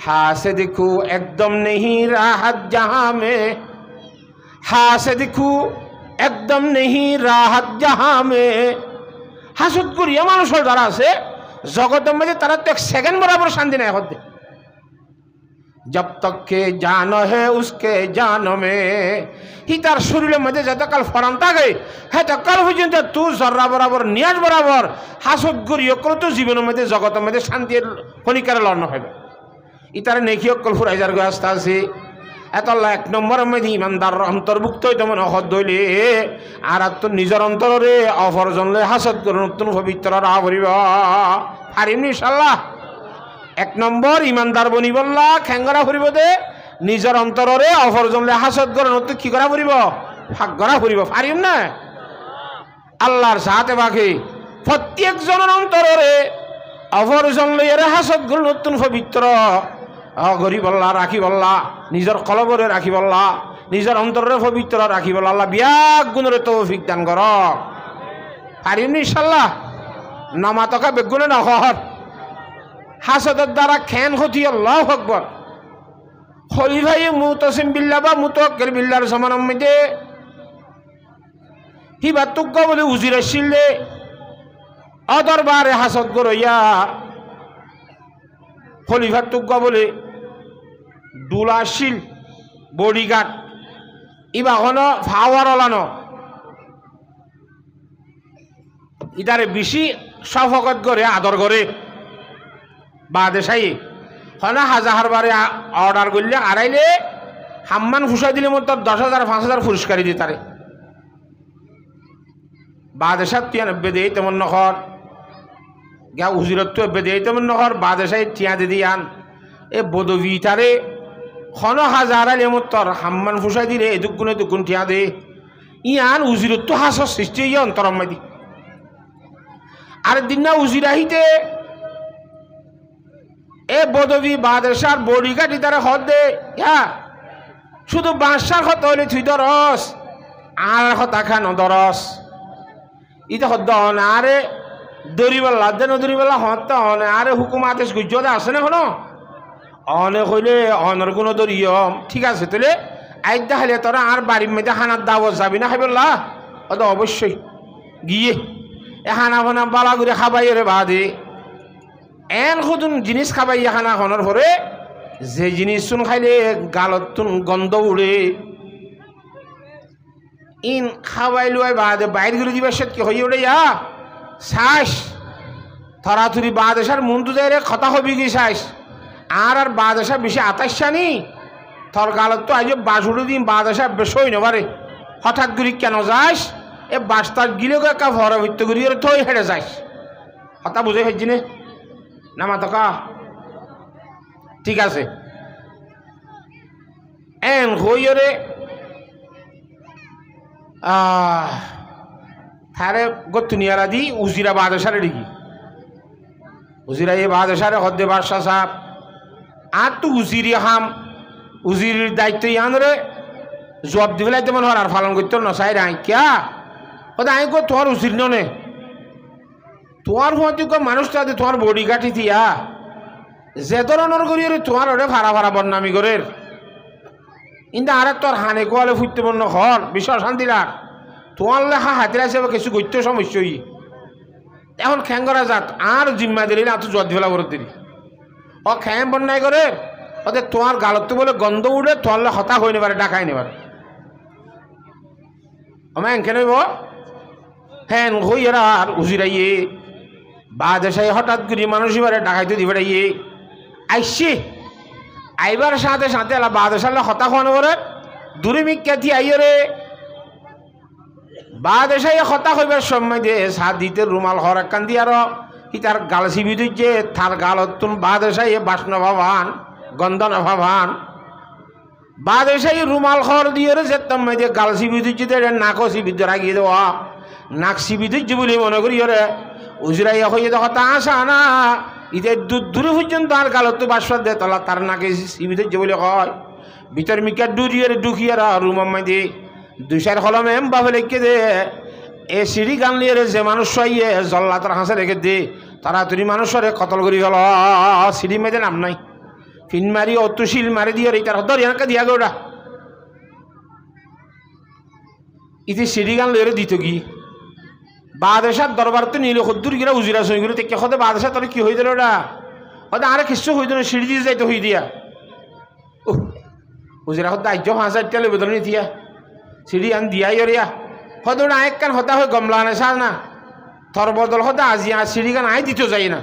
হাসে দেখু একদম নেহি রাহত জাহাঁ মে হাসে দেখু একদম নেহি রাহত জাহাঁ মে হাসদ করিয়া মানুষের যারা আছে জগতের মধ্যে তারা তো এক সেকেন্ড বরাবর শান্তি নাই হতে जब तक के जान है उसके जान में ही तार शरीर मध्य যতকাল ফরান থাকে হেতকাল পর্যন্ত তু জর্রা বরাবর নিয়াজ বরাবর হাসদ করিও কল তো জীবনের মধ্যে জগতের মধ্যে শান্তির কণিকারে লড়ন হবে ইতার নেকি অকল ফুরাইজার গো আস্তে আছে এতল্লা এক নম্বরের মধ্যে ইমানদার অন্তর্ভুক্ত হইতে মনে হদ দইলে আর তো নিজের অন্তরে অপরজনলে হাসদ করে নতুন পবিত্র রাহ করিব পারিম ইনশাআল্লাহ। এক নম্বর ইমানদার বনি বললা খেঙ্গরা ফুরিব দে নিজের অন্তরে অপরজনলে হাসদ করে নতুন কি করা ফুরিব ভাগ করা ফুরিব পারিম না আল্লাহর সাথে বাকি প্রত্যেক জনের অন্তরে অপরজনলে এর হাসদ করে নতুন পবিত্র গরি বললা রাখি বললা নিজের কলবরে রাখি বললা নিজের অন্তরে পবিত্র রাখি বললা আল্লাহ বিয়াক গুণরে তৌফিক দান কর পারিম ইনশাআল্লাহ। নামাতকা বেগুনে নহর হাসদের দ্বারা খেন হতি আল্লাহু আকবার খলিফায়ে মুতাসিম বিল্লাহ বা মুতাওয়াক্কিল বিল্লাহর জামানার মধ্যে হিবাতুক বলে উজির আসিলে অদরবারে হাসদ গরইয়া খলিফাতুক বলে দুলাশিল বডিগার্ড ইবা হনো ফাওয়ার ওলানো ইদারে বেশি শফকত করে আদর করে বাদেশাই হনা হাজার বারে অর্ডার করলে আড়াইলে হাম্মান ফুসাই দিলে মতো 10,000 5,000 পুরস্কার দিয়ে তারে বাদেশাত 93 দিয়ে তেমন নহর গা উজিরত 90 দিয়ে তেমন নহর বাদেশাই টিয়া দিদি আন এ বদবি তারে হন হাজার আলে মতর হাম্মান ফুসাই দিলে দুগুণে দুগুণ টিয়া দে ইয়ান উজিরত হাসর সৃষ্টি ইয়ে অন্তরমাদি আর দিন না উজির আহিতে এ বদবি বাদশার বডিগার্ড ইতারে হদ দে হ্যাঁ শুধু বাদশার হত হইলে তুই দরস আর হতা খান দরস ইটা হদ না আরে দরিবেলা দেন দরিবেলা হত হনে আরে হুকুম আদেশ গুজতে আছে না কোনো অনে হইলে অনর কোনো দরিয়ম ঠিক আছে তাহলে আজ দেখালে তোরা আর বাড়ির মধ্যে হানার দাওয়াত যাবি না খাইবল্লা অত অবশ্যই গিয়ে এ হানা ফানা বালা করে খাবাই রে বাদে এন খুদুন জিনিস খাবাই খানা খানোর পরে যে জিনিস চুন খাইলে গালত গন্ধ উড়ে ইন খাবাই লুয়াই বাদে বাইর করে দিবার সে কি হয়ে উঠে ইয়া শ্বাস থরাথুরি বাদেশার মন্টু যাই রে খতা হবি কি শ্বাস আর বাদেশা বেশি আতাসানি থর গালত তো আজ বাস উঠে দিন বাদেশা বেশই নেবারে হঠাৎ করে কেন যাস এ বাসটার গিলে একা ভরা ভিত্ত করি থই হেঁটে যাস হতা বুঝে ফেলছি নে নামা তকা ঠিক আছে এন হইরে थारे गतुनियारा दी उजिरा बादशाह डिगी उजिरा ये बादशाह हद्दे बादशाह साहब आज तो उजिरी हम उजिर दायित्व यान रे जवाब दिबेला तेमन हर पालन करते न साइड आई क्या कदा आई को तोर उजिर ने तोर हुआ को मानुषटा दे तोर बॉडी काटी दिया जे धरনের করিয়ে তোমার ওরে ভাড়া ভাড়া বদনামি করে ইন্দা আরে তোর হানে কোয়ালে ফুটতে বন্য ঘর বিশ্ব শান্তিলার তোমার লেখা হাতিরা হিসেবে কিছু গত্য সমস্যাই এখন খ্যাং করা যাত আর জিম্মা দিলি না তো জল দিবেলা বরত দিলি ও খ্যাং বন্যায় করে ওদের তোমার গালত বলে গন্ধ উঠে তোমার হতা হয়ে নেবারে ডাকাই নেবারে আমার এনকে নেব হ্যাঁ হই এরা আর উজিরাইয়ে বাদশাহী হঠাৎ করে মানুষ এবারে ডাকাইতে দিবে আইসি আইবার সাথে সাথে আলা বাদশাহ হতা খাওয়ানো বলে দূরে মিক্যাতি আইয়ে রে বাদশাহী হতা হইবার সময় যে সাত দিতে রুমাল হর একখান দিয়ে আরো তার গাল সিবি দিচ্ছে তার গালত তুন বাদশাহী বাসনা ভাবান গন্ধন ভাবান বাদশাহী রুমাল হর দিয়ে রে যেতাম যে গাল সিবি দিচ্ছে নাকও সিবি ধরা গিয়ে দেওয়া নাক সিবি দিচ্ছে বলে মনে করি ওরে উজরাইয়া হয়ে দেখো তা আসা না ঈদের দূরে পর্যন্ত আর গালত বাসবাদ দে তলা তার নাকে সিবিতে যে বলে হয় ভিতর মিকা ডুরিয়ে ঢুকিয়ে রুমার মাঝে দুইশার কলমে বাপে লেখে দে এ সিঁড়ি গান লিয়ে যে মানুষ আইয়ে জল্লা তার হাসে রেখে দে তারা তুই মানুষরে কতল করি গেল সিঁড়ি মেঝে নাম নাই ফিন মারি অত শিল মারি দিয়ে তার ধর এনাকে দিয়া গোটা ইতি সিঁড়ি গান লিয়ে দিত কি বাদশাহ দরবার তো নিল খদ্দুর গিরা উজিরা সই করে কে খদে বাদশাহ তোর কি হয়ে দিল ওটা ওটা আরে কিছু হইতো না সিঁড়ি দিয়ে যাইতে হই দিয়া উজিরা হতে আজ 5,000 টাকা বেতন দিয়া সিঁড়ি আন দিয়াই রিয়া হতে ওটা এক কান হতা হয় গমলা না সার না থর বদল হতে আজি আর সিঁড়ি কান আই দিতে যাই না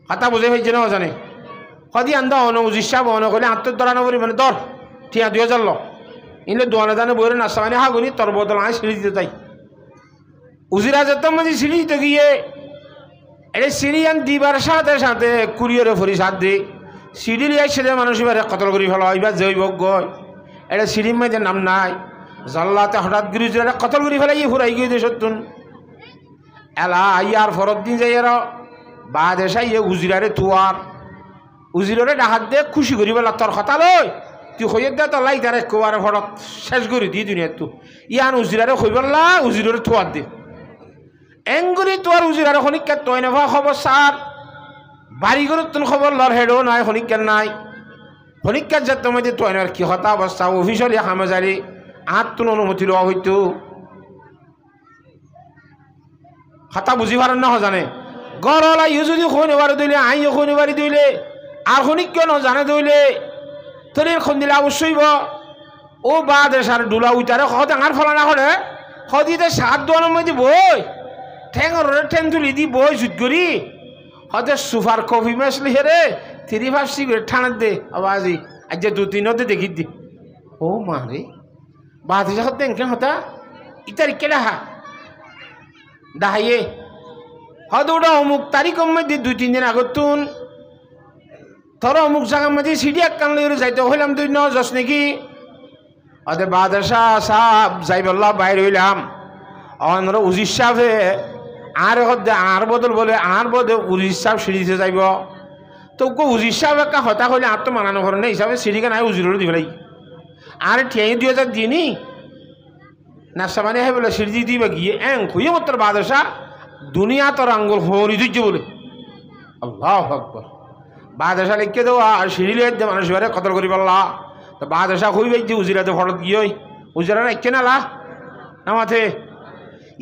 কথা বুঝে হয়েছে না জানে হদি আন্দা অন উজির সাহেব অন করলে আত্মর ধরা নবরি মানে ধর ঠিক 2,000 লো ইনলে দোয়ানে দানে বইরে নাস্তা মানে হাগুনি তোর বদল আয় সিঁড়ি দিতে তাই উজিরা যেত মাঝে সিঁড়ি দিতে গিয়ে এটা সিঁড়ি আন দিবার সাথে সাথে কুড়িয়ে ফরি সাথ দি সিঁড়ি লিয়ে সেটা মানুষ এবারে কতল করি ফেলো এবার জৈব গয় এটা সিঁড়ির মাঝে নাম নাই জল্লাতে হঠাৎ গিরিজরা কতল করি ফেলাই ফুরাই গিয়ে দিয়ে সত্যুন এলা ইয়ার ফরত দিন যাই আর বাদশাহ ইয়ে উজিরারে তুয়ার উজিরে ডাহাত দে খুশি করি বলা তোর কথা লই তুই হইয়ে দে তো লাই তার একবারে ফরত শেষ করে দিয়ে দুনিয়ার তু ইয়ান উজিরারে হই বললা উজিরে তুয়ার দে এঙ্গুরি তোর উজিরারে খনিকা তৈ নেভা খবর সার বাড়ি করে তুন খবর লর হেডও নাই খনিকার নাই খনিকার যে তোমার যে তৈ কি হতা অবস্থা অফিসলি হামেজারি আত তুন অনুমতি লওয়া হইতো হতা বুঝি পারেন না জানে গড়লা ইউ যদি খনিবারে দইলে আইও খনিবারে দইলে আর খনিক ন জানে দইলে তোর খন দিলে অবশ্যই ও বাদশার ডুলা উইতারে হতে আর ফলা না করে হদিতে 7 দোয়ানোর মধ্যে বই ঠেঙর ঠেং তুলি দি বই জুত করি হতে সুপার কফি মেসলি হেরে 3-5 সিগারেট ঠানার দে আবাজি আজ 2-3 দেখি দি ও মারে বাদশাহ হতে কেন হতা ইতারি কেডা ডাহাইয়ে হয়তো ওটা অমুক তারিখ মধ্যে 2-3 দিন আগত তুন তোর অমুক জায়গার মধ্যে সিঁড়ি এক কান লইরে যাইতে হইলাম তুই ন যাস নাকি ওদের বাদশাহ সাহেব যাই বললা বাইর হইলাম অনর উজির সাহেবে আর বদল বলে আর বদল উজির সাহেব সিঁড়িতে যাইব তো উজির সাহেব একটা হতা হইলে আর তো মানানো ঘর না হিসাবে সিঁড়িকে নাই উজিরও দিব লাই আর ঠেঙে 2,000 দিয়ে নি নাস্তা মানে হে বলে সিঁড়ি দিবা গিয়ে খুঁয়ে মত বাদশাহ দুনিয়া তোর আঙ্গুল হরি দিচ্ছে বলে আল্লাহু আকবার বাদশাহ লিখে দেওয়া আর সিঁড়ি লিয়ে দে মানুষ এবারে কতল করি পারলা তো বাদশাহ খুঁজবে যে উজিরাতে ফরত গিয়ে উজিরা রাখছে না লা না মাথে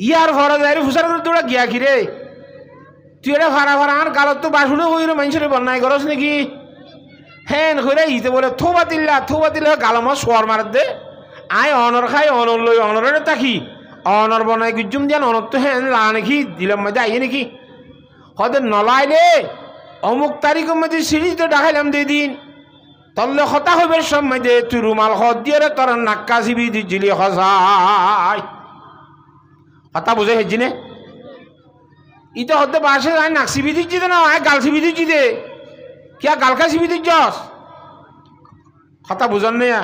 ইয়ার ফরত যাই ফুসার করে তোরা গিয়া খিরে তুই এটা ভাড়া ভাড়া আর গালত তো বাসুনে হইরে মানুষের বন্যায় করস নাকি হ্যাঁ হইরে ইতে বলে থোবা দিল্লা গালম সোয়ার মার দে আয় অনর খাই অনর লই অনরের তাকি অনর বনাই গুজুম দিয়ান অনর তো হ্যাঁ লা নাকি দিলাম মধ্যে আইয়ে নাকি হতে নলাইলে অমুক তারিখের মধ্যে সিঁড়ি তো দেখাইলাম 2 দিন তল্লে হতা হইবে সময় দে তুই রুমাল হত দিয়ে রে তোর নাক্কা সিবি দিছিলি হসাই কথা বুঝে হেজি নে ইতো হতে বাসে আয় নাক সিবি দিচ্ছি না আয় গাল সিবি দিচ্ছি দে কিয়া গালকা সিবি দিচ্ছস কথা বুঝন নেয়া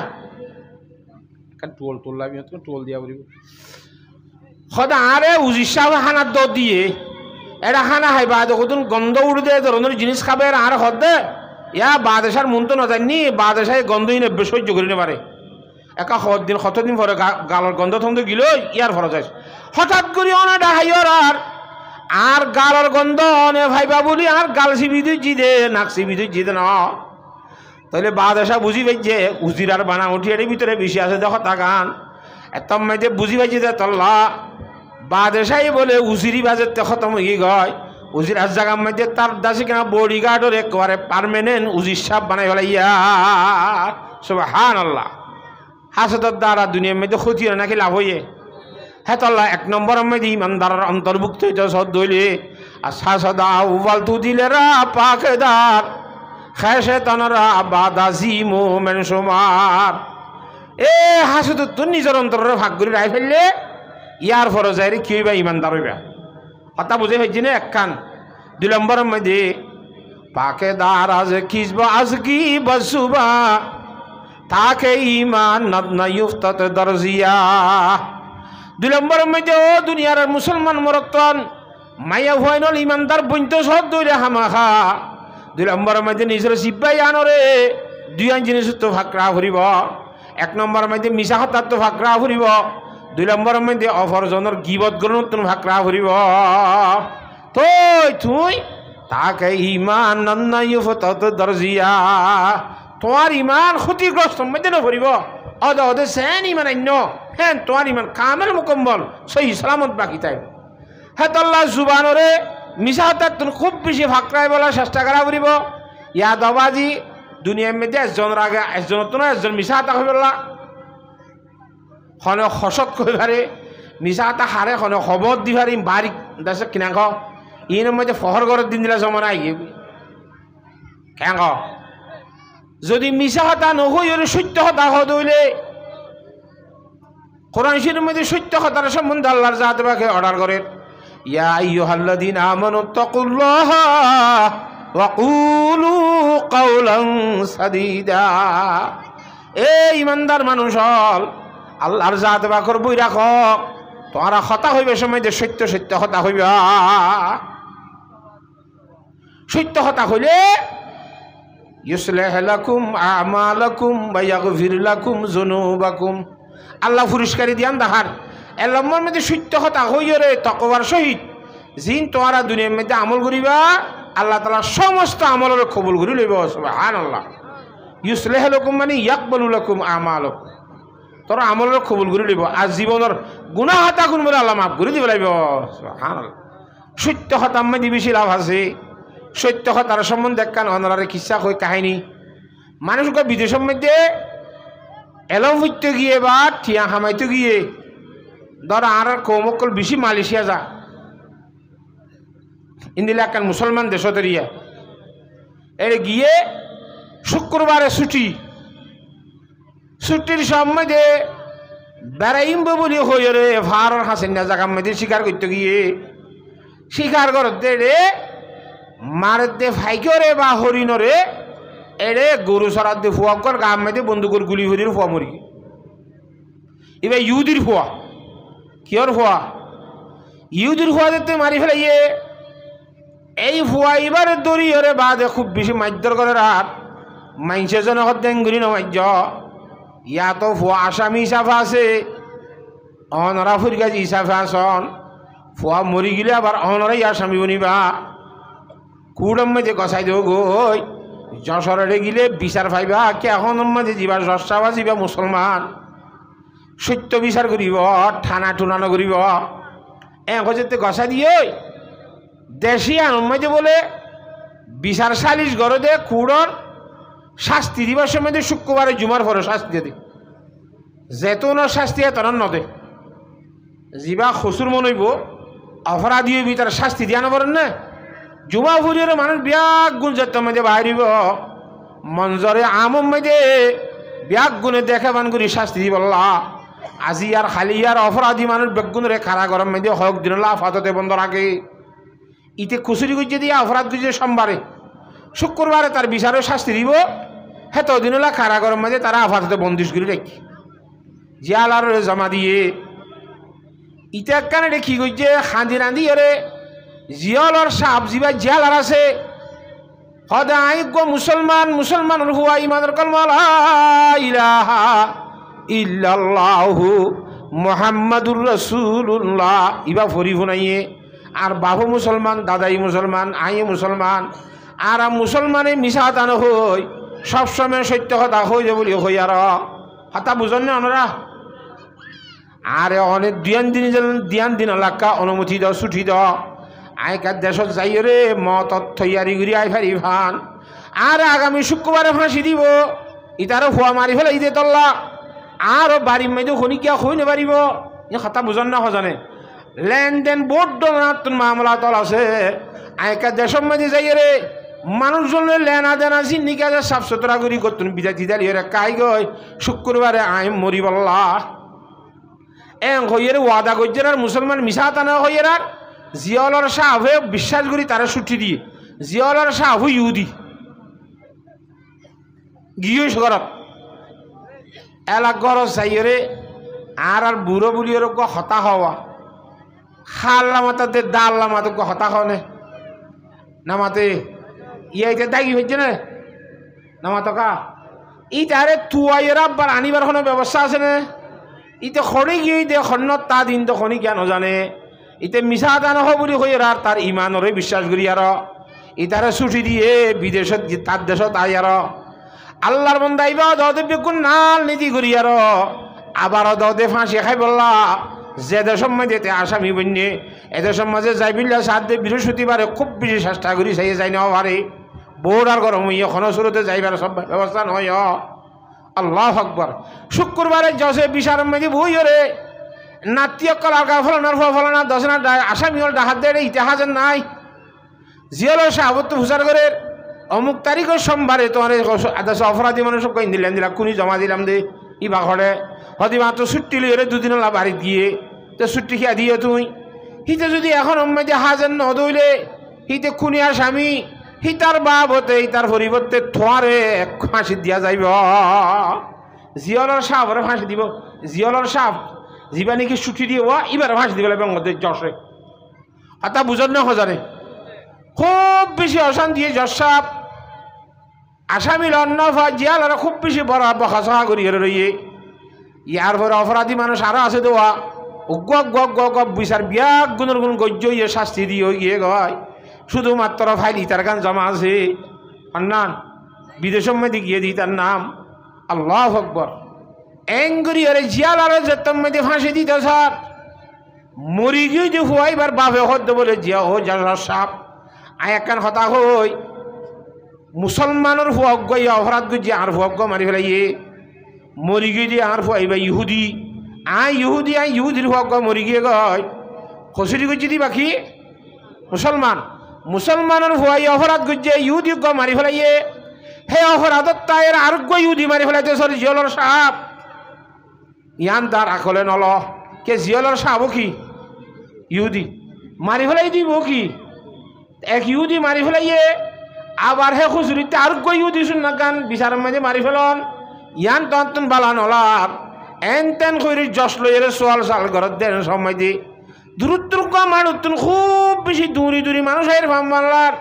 কারণ টোল তোলাবি টোল দিয়া বলিব সদা আরে উজির সাহেব হানার দর দিয়ে এটা খানা খাইবা দেখুন গন্ধ উড়ে দেয় ধরনের জিনিস খাবে আর হদে ইয়া বাদেশার মন তো না জানি বাদেশায় গন্ধই নেবে সহ্য করি না পারে একা কতদিন পরে গালর গন্ধ থন্ধ গিল ইয়ার ফরজ আছে হঠাৎ করি অনেকটা হাইয়র আর গালর গন্ধ অনে ভাইবা বলি আর গাল সিবি দুই দে নাক সিবি দুই দে না তাহলে বাদেশা বুঝি পাইছে উজির আর বানা উঠি এর ভিতরে বেশি আছে দেখো তাকান এত মেয়েদের বুঝি পাইছে যে তল্লা বাদেশাই বলে উজিরি বাজের খতম হয়ে গয় উজির আর জায়গা মধ্যে তার দাসি কেনা বডি গার্ডর একবারে পারমানেন্ট উজির সাপ বানাই ফেলাই সুবহানাল্লাহ হাসতের দ্বারা দুনিয়ার মধ্যে ক্ষতি হয় নাকি লাভ হইয়ে হ্যাঁ তল্লা এক নম্বরের মধ্যে ইমানদারের অন্তর্ভুক্ত হইতে সদ দইলে আর শাসদা উবালতু দিলেরা পাকেদার খেসে তনরা বাদাসি মোমেন সোমার এ হাসত তোর নিজের অন্তরের ভাগ করে রায় ফেললে ইয়ার ফরজ আরে কি হইবা ইমানদার হইবা কথা বুঝে ফেলছি না এক কান 2 নম্বরের মধ্যে পাকেদার আজ খিসবা আজ কি বসুবা তাকে ইমান না ইফতাত দরজিয়া 2 নম্বরের মধ্যে ও দুনিয়ার মুসলমান মরতন মাইয়া হইনল ইমানদার বইন্ত সব দইরে হামাখা 2 নম্বরের মধ্যে নিজের সিপাই আনরে 2 জিনিস তো ফাকরা ফুরিব 1 নম্বরের মধ্যে মিশা হতার তো ফাকরা ফুরিব 2 নম্বরের মধ্যে অপরজনের গিবত গ্রহণ তুমি ফাকরা ফুরিব তুই তাকে ইমান না ইফতাত দরজিয়া তোমার ইমান ক্ষতিগ্রস্ত মধ্যে না ফুরিব অদে সেন ইমান অন্য হ্যাঁ তোমার ইমান কামেল মুকম্মল সহি সালামত বাকি তাই হ্যাঁ তল্লা জুবানরে মিশা হতার তুমি খুব বেশি ফাকরায় বলার চেষ্টা করা ফুরিব ইয়াদ আবাজি দুনিয়ার মধ্যে একজনের আগে একজনের তো না একজন মিশা হাতা হয়ে বললা খনে হসত কই পারে মিশা হাতা হারে খনে খবর দি পারি বাড়ি দেশে কিনা খ ইনের মধ্যে ফহর ঘরের দিন দিলা জমা নাই কেন যদি মিশা হাতা নহই ওর সত্য হতা হইলে কোরআন শরীফের মধ্যে সত্য হতার সম্বন্ধে আল্লাহর জাত বাকে অর্ডার করেন ইয়া আইয়ুহাল্লাযীনা আমানু তাকুল্লাহা ওয়া কুলু কাওলান সাদীদা এ ঈমানদার মানুষ হল আল্লাহর জাত বাকর বই রাখ তোমরা হতা হইবে সময় যে সত্য সত্য হতা হইবা সত্য হতা হইলে ইউসলিহ লাকুম আমালাকুম ওয়া ইয়াগফির লাকুম যুনুবাকুম আল্লাহ পুরস্কারই দিয়ান দাহার এলম্মর মধ্যে সত্য হতা হইরে তাকওয়ার সহিত জিন তোমরা দুনিয়ার মধ্যে আমল করিবা আল্লাহ তাআলা সমস্ত আমলের কবুল করে লইব সুবহানাল্লাহ ইউসলিহ লাকুম মানে ইয়াকবালু লাকুম আমালাকুম তোরা আমলের কবুল করে লইব আর জীবনের গুনাহ হতা গুণ বলে আল্লাহ মাফ করে দিব লাইব সুবহানাল্লাহ সত্য হতা মধ্যে বেশি লাভ আছে সত্য হতার সম্বন্ধে কান অনারে কিসা কই কাহিনী মানুষকে বিদেশের মধ্যে এলম হইতে গিয়ে বা ঠিয়া হামাইতে গিয়ে ধর আর কৌমকল বেশি মালয়েশিয়া যা ইন্দিলা কান মুসলমান দেশতেরিয়া এর গিয়ে শুক্রবারে ছুটির সম্বন্ধে বেড়াইম বলি হইরে ভারর হাসেন না জায়গার মধ্যে শিকার করতে গিয়ে শিকার করতে রে মারতে ফাইকরে বা হরিণরে এরে গরু সরাত দিয়ে ফুয়া কর গাম মেয়েতে বন্দুকর গুলি হরির ফুয়া মরি এবার ইউদির ফুয়া কিয়র ফুয়া ইউদির ফুয়া দেখতে মারি ফেলাইয়ে এই ফুয়া এবারে দড়ি হরে বাদে খুব বেশি মাধ্যর করে রাত মাইসে জনকত দেঙ্গুলি নমাজ্য ইয়া তো ফুয়া আসামি হিসাবে আছে অনরা ফুরগাজ হিসাবে আসন ফুয়া মরি গেলে আবার অনরাই আসামি বনিবা কুড়ম মধ্যে গসাই দেব গই যশোরে গিলে বিচার পাইবা কে এখন মধ্যে যাবা রসাবা যাবা মুসলমান সত্য বিচার করিব ঠানা টুনা নকরিব যেতে গসা দিয়ে দেশি আনন্দে বলে বিচার 40 ঘরে দে কুড়র শাস্তি দিবার সময় শুক্রবারে জুমার পরে শাস্তি দিয়ে যেতন শাস্তি এতন নদে যা খসুর মন হইব অপরাধী হইবি তার শাস্তি দিয়া নবরেন না জুমা ফুরিয়ে মানুষ ব্যাগ গুণ যেত মধ্যে বাহারিব মঞ্জরে আমম মধ্যে ব্যাগ গুণে দেখে মান করি শাস্তি দি বললা আজি আর খালি আর অপরাধী মানুষ বেগুণরে খারা গরম মধ্যে হক দিন আফাততে বন্ধ রাখে ইতে খুচুরি গুজে দিয়ে অপরাধ গুজে সোমবারে শুক্রবারে তার বিচারেও শাস্তি দিব হেত দিনলা খারা গরম মধ্যে তারা আফাততে বন্দিশ করে রাখি জিয়ালার জমা দিয়ে ইটা কানে কি করছে খাঁদি রাঁধি ওরে জিয়লর সাপ জিবা জিয়ালার আছে সদায় গো মুসলমান মুসলমানের হুয়া ইমানের কলমা লা ইলাহা ইল্লাল্লাহু মুহাম্মাদুর রাসূলুল্লাহ ইবা ফরি ফুনাইয়ে আর বাবু মুসলমান দাদাই মুসলমান আই মুসলমান আর মুসলমানে মিশা তানো হই সবসময় সত্য কথা হই যে বলি হই আর হাতা বুঝন না ওনারা আরে অনেক দিয়ান দিন এলাকা অনুমতি দাও ছুটি দাও আইকার দেশত যাই রে মত তৈয়ারি করি আই ফারি ফান আর আগামী শুক্রবারে ফাঁসি দিব ইতারও ফুয়া মারি ফেলে ইদে তল্লা আর বাড়ির মেয়েদের খনিকিয়া হই না পারিব এ কথা বুঝন না সজানে লেনদেন বড্ড নতুন মামলা তল আছে আইকার দেশের মধ্যে যাই রে মানুষজনের লেনা দেনা চিন্নিকা সাফ সুতরা করি করতুন বিদাতি দাঁড়িয়ে কাই গই শুক্রবারে আই মরি বল্লা হইয়ের ওয়াদা করছে আর মুসলমান মিশা টানা হইয়ের আর জিয়লর সাহে বিশ্বাস করি তারা ছুটি দিয়ে জিয়লর সাহু ইহুদি গিয়ে ঘরত এলাক গরজ যাইরে আর বুড়ো বুড়িয়ে হতা হওয়া খাল্লা মাতাতে দাল্লা মাতে হতা হনে না মাতে ইয়ে দাগি হয়েছে না না মাতকা ই তারে তুয়াইয়ের আব্বার আনিবার কোনো ব্যবস্থা আছে না ইতে খনি গিয়ে দে খন্নত তা দিন তো খনি কেন জানে ইতে মিশা দান হ বলি হই আর তার ইমানরে বিশ্বাস করি আর ইতারে ছুটি দিয়ে বিদেশত তার দেশত আই আর আল্লাহর বন্দা ইবা দে বেগুন নাল নীতি করি আর আবার দে ফাঁসি খাই বললা যে দেশের মাঝে আসামি বন্যে এদেশের মাঝে যাই বিল্লা সাত বৃহস্পতিবারে খুব বেশি চেষ্টা করি সেই যাই নেওয়া পারে বোর্ড আর গরম হইয়া খন শুরুতে যাইবার সব ব্যবস্থা নয় আল্লাহ আকবর শুক্রবারে জসে বিশার মাঝে বই রে নাট্য কলার ফলানার ফলানা দশনা আসামি হল ডাহাত দেয় ইতিহাসের নাই জিয়লের সাহাবত্য ভুষার করে অমুক তারিখের সোমবারে তোমার আদাস অপরাধী মানুষ কইন দিলেন দিলাম কুনি জমা দিলাম দে ইবা ঘরে হদি মাত্র ছুটি লইরে দুদিন বাড়ি গিয়ে তো ছুটি খেয়া দিয়ে তুই হিতে যদি এখন অম্মাইতে হাজার নদইলে হিতে খুনি আসামি হি তার বাপ হতে তার পরিবর্তে থোয়ারে ফাঁসি দিয়া যাইব জিয়লর সাহাবরে ফাঁসি দিব জিয়লর সাহাব জিবা নাকি ছুটি দিয়ে ও এবার ফাঁসি দিব বঙ্গদের যশে আতা বুঝন না হজানে খুব বেশি অশান্তি যশ সাপ আসামি লন্ন জিয়াল আর খুব বেশি বড় বকাসহা করিয়ে রইয়ে ইয়ার পরে অপরাধী মানুষ আরো আছে দেওয়া বিচার বিয়াক গুণের গুণ গজ্য ইয়ে শাস্তি দিয়ে গিয়ে গয় শুধুমাত্র ফাইল তার গান জমা আছে আন্নান বিদেশের মধ্যে গিয়ে দিই তার নাম আল্লাহ আকবর এঙ্গুরি আরে জিয়াল আরো যেতম মধ্যে ফাঁসি দিত স্যার মরি গিয়ে যে হুয়াইবার বাপে হদ্দ বলে জিয়া হো যা সাপ আয় একখান হতা হই মুসলমানের হুয়জ্ঞ অপরাধ গুজি আর হুয়জ্ঞ মারি ফেলাইয়ে মরি গিয়ে যে আর হুয়াইবা ইহুদি আই ইহুদির হুয়জ্ঞ মরি গিয়ে গয় খসুরি গুজি দি বাকি মুসলমানের হুয়াই অপরাধ গুজে ইহুদি মারি ফেলাইয়ে হে অপরাধত তাইর আরোগ্য ইহুদি মারি ফেলাইতে সরি জিয়লর সাপ ইয়ান তার আকলে নল কে জিয়লর সাপ কি ইহুদি মারি ফেলাই দিব কি এক ইহুদি মারি ফেলাইয়ে আবার হে খুচুরিতে আরোগ্য ইহুদি শুন গান বিচারের মাঝে মারি ফেলন ইয়ান তন বালা নলার এন তেন করি জস লইরে সোয়াল সাল ঘরত দেন সময় দি দূরত্ব মানুষ খুব বেশি দূরি মানুষ এর ভাম মানলার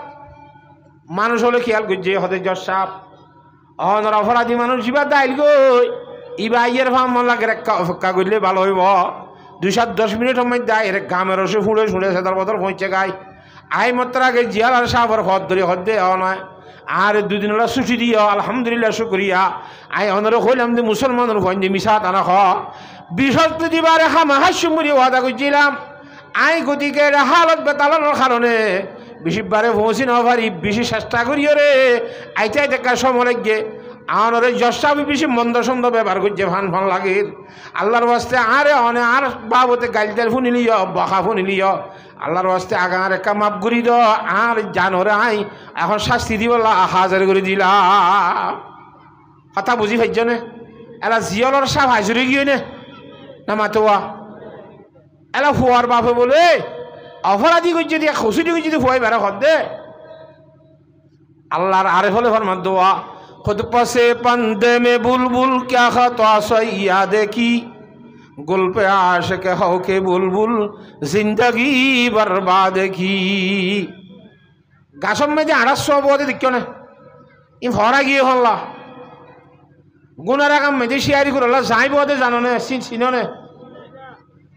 মানুষ হলে খেয়াল করছে হতে জস সাপ অনর অপরাধী মানুষ ইবা দাইল গই ইবা ইয়ের ভাম মানলাকে অপেক্ষা করলে ভালো হইব 2-10 মিনিট সময় দেয় এর গামের রসে ফুড়ে সেটার বদল পৌঁছে গায় আই মাত্র আগে জিয়াল আর সাপর হদ ধরে হদ দে নয় আর দুদিন ওরা ছুটি দিও আলহামদুলিল্লাহ শুক্রিয়া আই অনরে হইলাম যে মুসলমানের ভয় যে মিশা টানা হ বৃহস্পতিবারে হামাহাস্যমুরি ওয়াদা করছিলাম আই গতিকে হালত বেতালানোর কারণে বেশিবারে পৌঁছি না পারি বেশি চেষ্টা করিও রে আইটাই দেখার সময় লাগে আনরে যশাবি বেশি মন্দ সন্দ ব্যবহার করছে ফান লাগে আল্লাহর বাস্তে আরে অনে আর বাবতে গাইল তেল ফুনিলিও বকা ফুনিলিও আল্লাহর বাস্তে আগার একটা মাপ করি দ আর জানোরে আই এখন শাস্তি দিব হাজার করে দিলাম কথা বুঝি পাইছ নে এলা জিয়লর সাপ হাজুরি গিয়ে না মাতোয়া এলা ফুয়ার বাপে বলে অপরাধী করছে দিয়ে খুশুটি করছে দিয়ে ফুয়াই বেড়া খদ দে আল্লাহর আরে ফলে ফরমান দোয়া खुद पसे पंदे में बुलबुल क्या खता सैया देखी गुल पे आशिक हो के बुलबुल जिंदगी बर्बाद की गासम में आड़ाशो बोधे दिक्क्यो ने इन भरा गए हल्ला गुनारा काम में शियारी करला जाई बोधे जानो ने सिनो ने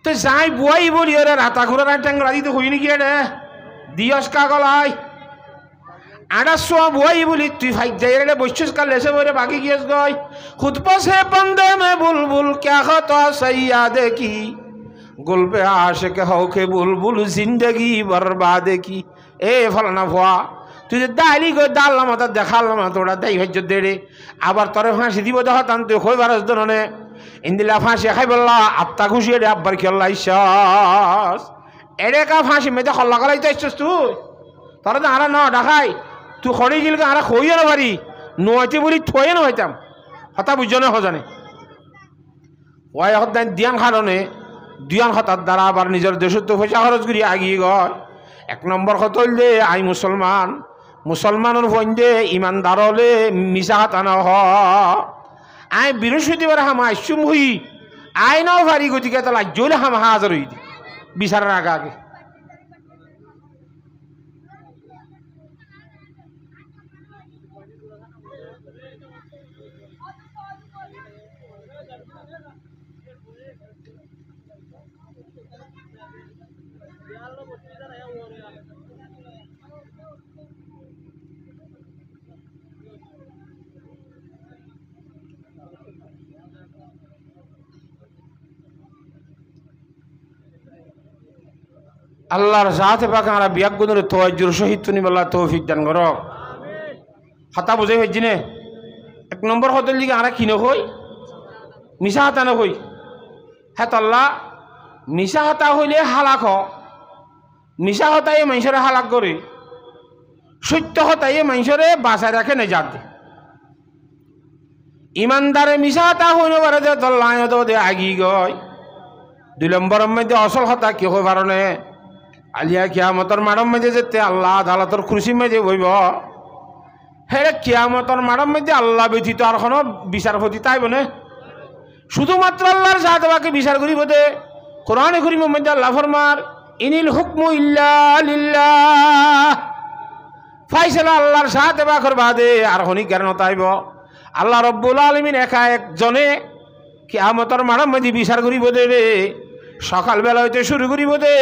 तो जाई बुआई बोली अरे राता घुरा टेंगरा दी तो हुई नहीं किया रे दियस का गलाई आड़ाशो बुआई बोली तु भाई जाइए बच्चों का लेसे बोले बाकी कियस गई खुद पर से बंदे में बुलबुल क्या खता सैयाद की गुल पे आशिक हो के बुलबुल जिंदगी बर्बाद की ए फलाना भुआ तुझे दाली को दाल मत देखा थोड़ा दाई भज्य दे रे आबार तोरे फाँसी দিব যখন তুই কই বারস দনে ইন্দিলা ফাঁসি খাই বললা আত্মা খুশি রে আব্বার খেলা ইচ্ছাস এরে কা ফাঁসি মেতে খল্লা করাই তো ইচ্ছাস তুই তোরা তো আরা ন ঢাকাই তুই খড়ি গিলকে আরা খইও না পারি নয়তে বলি থয়ে না হইতাম হতা বুঝছো না হজানে ওই হতান দিয়ান খারণে দিয়ান হতার দ্বারা আবার নিজের দেশের তো পয়সা খরচ করি আগিয়ে গয় এক নম্বর কথা হইলে আই মুসলমান মুসলমানের ফন্দে ইমানদার হলে মিশা হাতানো হ আই বৃহস্পতিবার হাম আইসুম হই আই নাও ভারি গতিকে তো লাজ্জলে হাম হাজার হই বিচারের আগে আগে আল্লাহর জাতে পাক আমরা বিয়াগুনের তওয়াজ্জুর সহিত তুমি বলা তৌফিক দান করো হাতা বুঝাই হইছি নে এক নম্বর হতের লিগে আমরা কিনে হই মিশা হাতা না হই হ্যাঁ আল্লাহ মিশা হাতা হইলে হালাক হ মিশা হতাই মানুষের হালাক করে সত্য হতাই মানুষের বাঁচায় রাখে নেজাত দে ইমানদারে মিশা হাতা হইল পারে যে তোর লাইন দে আগি গয় দুই নম্বরের মধ্যে অসল হতা কি হই পারনে আলিয়া কিয়ামতর মাড়ম মেঝে যেতে আল্লাহ আদালতর খুশি মেঝে বইব হেরে কিয়ামতর মাড়ম মেঝে আল্লাহ ব্যতীত আর কোনো বিচারপতি তাইব না শুধুমাত্র আল্লাহর জাতবাকে বিচার করিব দে কোরআনে করিম মধ্যে আল্লাহ ফরমার ইনিল হুকমু ইল্লা লিল্লাহ ফাইসালা আল্লাহর জাতবাকর বাদে আর হনি কেন তাইব আল্লাহ রব্বুল আলামিন একা একজনে কিয়ামতর মাড়ম মেঝে বিচার করিব দে রে সকালবেলা হইতে শুরু করিব দে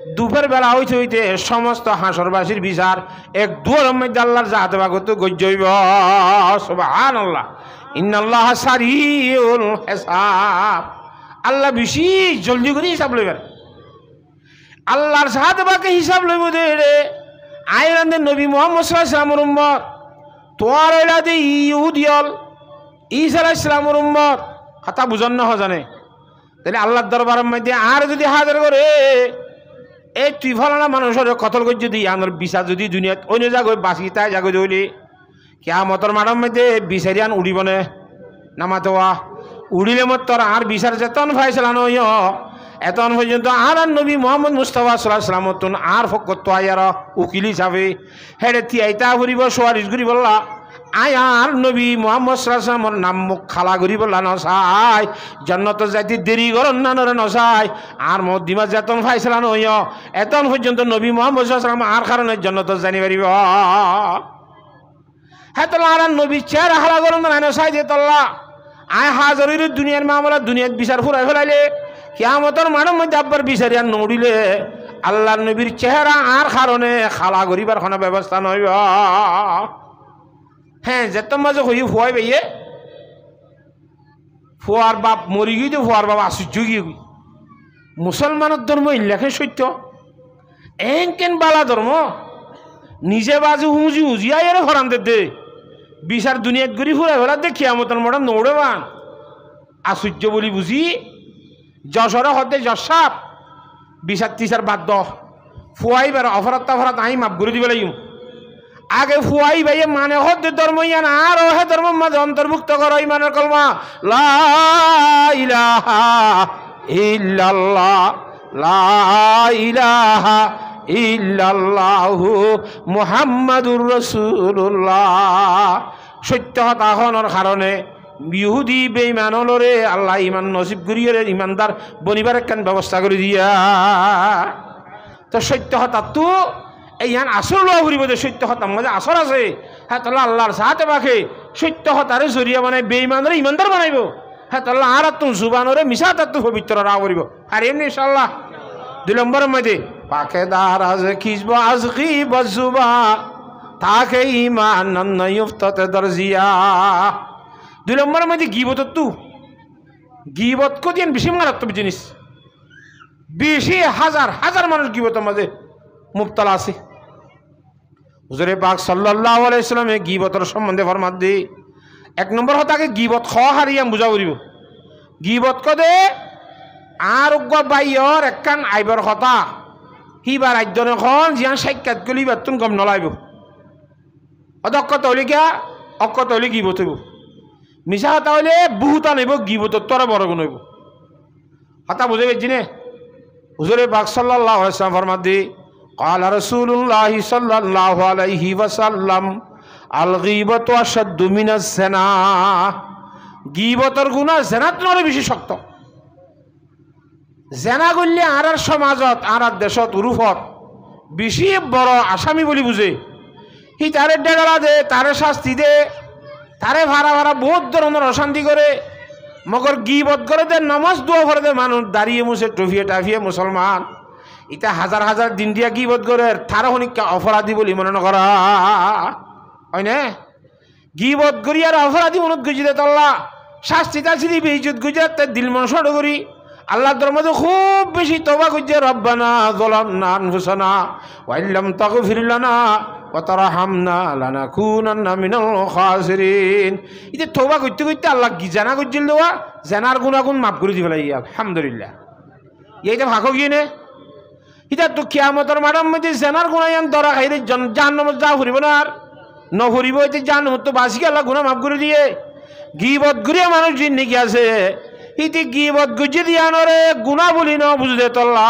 দুপুর বেলা হইতে হইতে সমস্ত হাসরবাসীর বিচার এক দুয়ারের মধ্যে আল্লাহর জাতবাগত গজ্জইব সুবহানাল্লাহ ইন্নাল্লাহ সারিউল হিসাব আল্লাহ বেশি জলদি করে হিসাব লইবেন আল্লাহর জাতবাকে হিসাব লইব দে রে আইরানদের নবী মুহাম্মদ সাল্লাল্লাহু আলাইহি ওয়াসাল্লামের উম্মত তোর এলাদে ইহুদিয়ল ঈসা আলাইহিস সালামের উম্মত কথা বুঝন না জানে তাহলে আল্লাহর দরবারের মধ্যে আর যদি হাজির করে এই তুই ফলানা মানুষের কতল করে যদি আমার বিচার যদি দুনিয়াত অন্য জায়গায় বাঁচি তাই জায়গায় ধরলি কিয়ামতের মাঠের মধ্যে বিচারিয়ান উড়িব না নামাতোয়া উড়িলে মত তোর আর বিচার যেতন ফাইসলা নয় এতন পর্যন্ত আর নবী মোহাম্মদ মুস্তাফা সাল্লাল্লাহু আলাইহি ওয়াসাল্লাম আর ফকত আয়ার উকিল হিসাবে হেডে তিয়াইতা ঘুরিব সোয়ারিশ ঘুরি বললা আয়ার নবী মোহাম্মদ সাল্লাল্লাহু আলাইহি ওয়াসাল্লামের নাম মুখ খালা ঘুরি বললা নসাই জান্নাত যাইতে দেরি করন না নরে নসাই আর মদিমা যেতন ফাইসলা নয় এতন পর্যন্ত নবী মোহাম্মদ সাল্লাল্লাহু আলাইহি ওয়াসাল্লাম আর কারণে জান্নাত জানি পারিব হ্যাঁ তো আর নবী চেহারা হালা করন না নসাই যে তল্লা আয় হাজারের দুনিয়ার মামলা দুনিয়ার বিচার ফুরাই ফেলাইলে কিয়ামতের মাঠের মধ্যে আব্বার বিচারি আর নড়িলে আল্লাহর নবীর চেহারা আর কারণে খালা গরিবার কোনো ব্যবস্থা নইব হ্যাঁ যেত মাঝে হই ফুয়াই পাইয়ে ফুয়ার বাপ মরি গিয়ে তো ফুয়ার বাপ আশ্চর্য গিয়ে মুসলমানের ধর্ম ইল্লাখে সত্য এনকেন বালা ধর্ম নিজে বাজু হুঁজি হুঁজিয়াই এর হরান দে বিচার দুনিয়াত গড়ি ফুরাই ফেলা দে কিয়ামতের মাঠে নৌড়ে বান আশ্চর্য বলি বুঝি যশোর হতে যশাপ বিচার টিচার বাদ ফুয়াই বের অফরাত তফরাত আই মাপ করে দিব লাগিম আগে ফুয়াই ভাইয়ে মানে হতে ধর্ম ইয়ান আর হে ধর্ম মাঝে অন্তর্ভুক্ত করো ইমানের কলমা লা ইলাহা ইল্লাল্লাহ লা ইলাহা ইল্লাল্লাহু মুহাম্মাদুর রাসূলুল্লাহ সত্য হতা হওয়ার কারণে ইহুদি বেঈমান হলরে আল্লাহ ইমান নসিব করিয়ে ইমানদার বনিবার একখান ব্যবস্থা করে দিয়া। তো সত্য হতা তো এই ইয়ান আসর লওয়া ফুরিব যে সত্য হতার মাঝে আসর আছে। হ্যাঁ তাহলে আল্লাহর সাহাতে পাখে সত্য হতারে জরিয়া বানাই বেঈমানরে ইমানদার বানাইব। হ্যাঁ তাহলে আর তুম জুবানরে মিশা তার তো পবিত্র রা করিব। আর এমনি ইনশাআল্লাহ 2 নম্বরের মধ্যে পাকে দারাজ খিজব আজকি বজুবা তাকে ইমান নয়ুফতাতে দরজিয়া। 2 নম্বরের মধ্যে গিবত তু গিবত কদিন বেশি মারাত্মক জিনিস। বেশি হাজার হাজার মানুষ গিবতের মাঝে মুবতালা আছে। হুজুরে পাক সাল্লাল্লাহু আলাইহি ওয়াসাল্লামে গিবতের সম্বন্ধে ফরমান দি 1 নম্বর হতাকে গিবত খ হারিয়াম বুঝা করিব। গিবত কদে আরোগ্য বাইয়র একখান আইবর কথা হিবার রাজ্যন এখন জিয়ান সাক্ষাৎ গলি বেতন কম নলাইব অদক্ষ তৈলিকা অক্ষ তৈলি গিবত হইব। মিশা হতা হইলে বহুতা নেব গিবত তোরা বড় গুণ হইব। হতা বুঝে পেয়েছি নে হুজুরে পাক সাল্লাল্লাহু আলাইহি ওয়াসাল্লাম ফরমান দি قال رسول الله صلى الله عليه وسلم الغيبة أشد من الزنا। গিবতের গুনাহ জেনাত নরে বেশি শক্ত। জেনা করলে আর সমাজত আর দেশত রূপত বেশি বড় আসামি বলি বুঝে হি তারে ডেগালা দে তারে শাস্তি দে তারে ভাড়া ভাড়া বহুত ধরনের অশান্তি করে মগর গিবত করে দে নামাজ দোয়া করে দে মানুষ দাঁড়িয়ে মুছে টফিয়ে টাফিয়ে মুসলমান ইটা হাজার হাজার দিন দিয়া গিবত করে তারা হনিকা অপরাধী বলি মনে করা হয় না। গিবত করি আর অপরাধী মনত গুজি দে তল্লা শাস্তি তাছি দিবি ইজ্জত গুজার তার দিল মন সড় করি আল্লাহর দরবারে খুব বেশি তওবা করছে রব্বানা যালামনা আনফুসানা ওয়া ইল্লাম তাগফির লানা ওয়া তারহামনা লানাকুনান্না মিনাল খাসিরিন। ইতে তওবা করতে করতে আল্লাহ কি জানা করছিল দেওয়া জানার গুনাহগুন মাফ করে দিবেলাই আলহামদুলিল্লাহ। এইটা ভাগো গিয়ে নে ইটা তো কিয়ামতের মাঠের মধ্যে জানার গুনাহ ধরা খাইলে জাহান্নামে যা ফুরিব না আর নফুরিব এতে জাহান্নামে তো বাসিকে আল্লাহ গুনাহ মাফ করে দিয়ে। গিবত করিয়া মানুষ জিন নাকি আছে ইতি গিবত গুজি দিয়া নরে গুনাহ বলি না বুঝতে তল্লা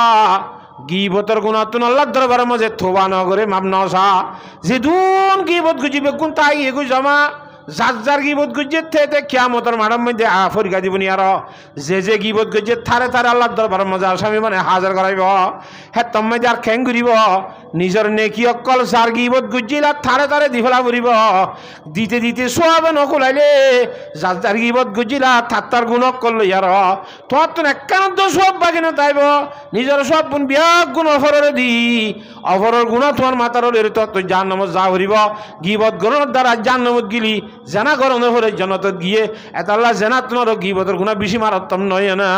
গিবতের গুনাহ তুন আল্লাহর দরবারের মাঝে তওবা না করে মাপ না সা যে দুন গিবত গুজিবে কোন তাই এগু জমা যার যার গিবত গুজে থেকে কিয়ামতের মাঠের মধ্যে ফরিকা দিবনি আর যে গিবত গুজে থারে থারে আল্লাহর দরবারের মাঝে আসামি মানে হাজার করাইব। হ্যাঁ তম্মে যার খ্যাং ঘুরিব নিজের নেকি অকল যার গিবত গুজিলা থারে থারে দি ফেলা ফুরিব দিতে দিতে সোয়াবে নকুলাইলে যার যার গিবত গুজিলা থাত্তার গুণ করলো ইয়ার তোমার তো একান্ত সব বাকি না তাইব নিজের সব গুণ বিয়াক গুণ অফরের দি অফরের গুণ তোমার মাতার হলে তো জাহান্নামে যা ফুরিব। গিবত গরণের দ্বারা জাহান্নামত গিলি জানা গরণের হলে জনতত গিয়ে এত আল্লাহ জানা তোমার গিবতের গুণা বেশি মারাত্মক নয় না।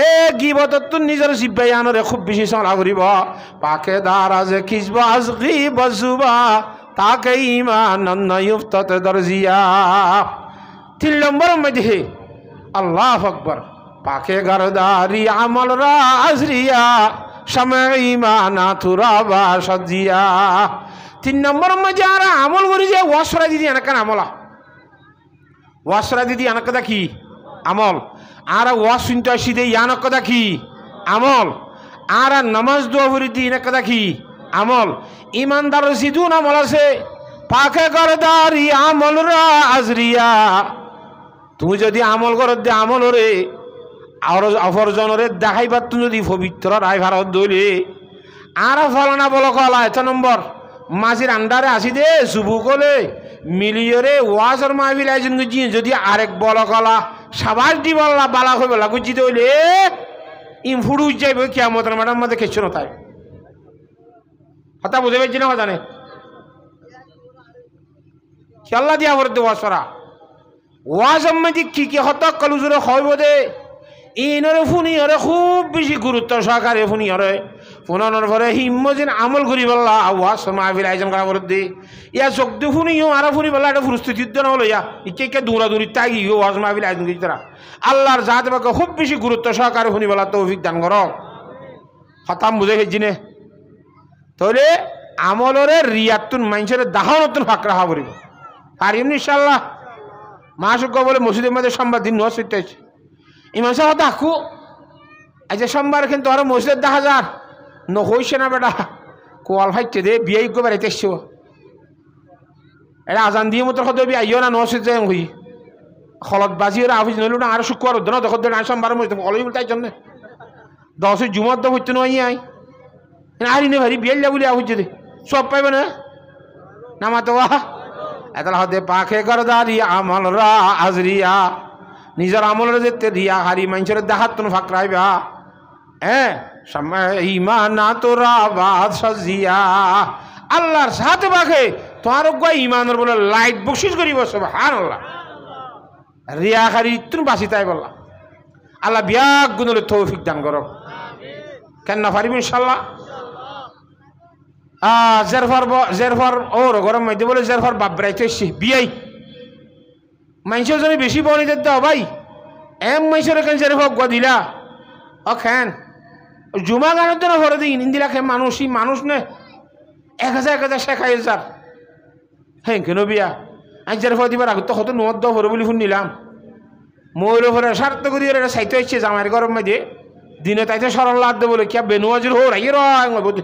এ গিবতত তো নিজের জিব্বাই আনরে খুব বেশি চলা করিব পাকে দারাজ খিজব আজকি বজুবা তাকে ইমান নয়ুফতাতে দরজিয়া। 3 নম্বর মধ্যে আল্লাহু আকবার পাকে গরদারি আমল রা আজরিয়া সমে ইমান তুরাবা সজিয়া। 3 নম্বর মধ্যে আর আমল করি যে ওয়াসরা দিদি এনাকান আমলা ওয়াসরা দিদি এনাকা কি আমল আর ওয়াজ শুনতে আসিদে ইয়ানক কথা কি আমল আর নামাজ দোয়া করি দি এনাকা কি আমল। ইমানদার সিদুন আমল আছে পাকে গরদারি আমল রা আজরিয়া। তুমি যদি আমল কর দে আমল রে আর অপরজনরে দেখাইবার তুমি যদি পবিত্র রায় ভারত দইলে আর ফলনা বল কলা 1 নম্বর মাঝির আন্ডারে আসি দে শুভু কলে মিলিয়রে ওয়াজর মাহফিল আয়োজন করছি যদি আরেক বল কলা সাবাস দি বললা বালা হয়ে বেলা গুজি দইলে ইম ফুড়ু যাইব কিয়ামতের মাঠের মধ্যে খেছো না তাই হতা বুঝে পেয়েছি না জানে খেলা দিয়া ভরে দে ওয়াজরা ওয়াজ মধ্যে কি হতা কলুজুরে হইব দে ইনরে ফুনি হরে খুব বেশি গুরুত্ব সহকারে ফুনি হরে ফুনানোর পরে হিম্মজিন আমল করি বললা ওয়াজ মাহফিল আয়োজন করা করে দি ইয়া চোখ দিয়ে ফুনিও আর ফুনি বললা এটা পরিস্থিতি না হলো ইয়া ইকে দৌড়াদৌড়ি তাই গিয়ে ওয়াজ মাহফিল আয়োজন করি তারা আল্লাহর জাহাতে বাকে খুব বেশি গুরুত্ব সহকারে ফুনি বলা তৌফিক দান কর হতাম বুঝে গেছি নে তাহলে আমলরে রিয়াতুন মানুষের দাহা নতুন ফাঁক রাখা পড়িব আর এমনি ইনশাল্লাহ মাসুক বলে মসজিদের মধ্যে সোমবার দিন নোয়াজ করতে আছে ইমাম সাহেব দেখো আজ সোমবার কিন্তু আরো মসজিদের 10,000 নহইছে না বেটা কোয়াল ফাইছে দে বিয়ে বেড়াইতে এসছো এটা আজান দিয়ে মতো হতে আইও না নসিদ যাই হই খলত বাজি ওরা আফিস নইল না আর শুক্র উদ্দ না দখল আই সোমবার মধ্যে অলই বলতে জন্য 10 জুমার দা হইতে নয় আই আরি নে ভারি বিয়েল বলে আফিস যদি সব পাইবে না নামা তো এতলা হতে পাখে গরদারি আমল রা আজরিয়া নিজের আমলের যেতে রিয়া হারি মানুষের দেখাত তুমি ফাঁকরাইবা হ্যাঁ ইমান না তোরা বাদ সাজিয়া আল্লাহর সাথে পাখে তোমার ইমানের বলে লাইট বকশিস করিব সুবহানাল্লাহ রিয়া হারি তুমি বাঁচি তাই বললাম আল্লাহ বিয়াক গুণের তৌফিক দান করো কেন না পারিব ইনশাল্লাহ জেরফার ওর গরম মধ্যে বলে জেরফার বাপ বেড়াইতে এসছি বিয়াই মানুষের জন্য বেশি বনি দিতে ভাই মানুষের এখানে জেরফার গা দিলা ও খেন জুমা গানের জন্য ভরে দিই ইন্দিরা খে মানুষই মানুষ নে 1000 শেখাই যার হ্যাঁ কেন বিয়া আমি জেরফার দিবার আগে তো কত নদ ভরে বলি শুন নিলাম ময়ূর ভরে স্বার্থ করি এটা সাইতে হচ্ছে জামাইয়ের গরম মধ্যে দিনে তাইতে সরল লাদ দে বলে কিয়া বেনুয়াজির হো রাই রি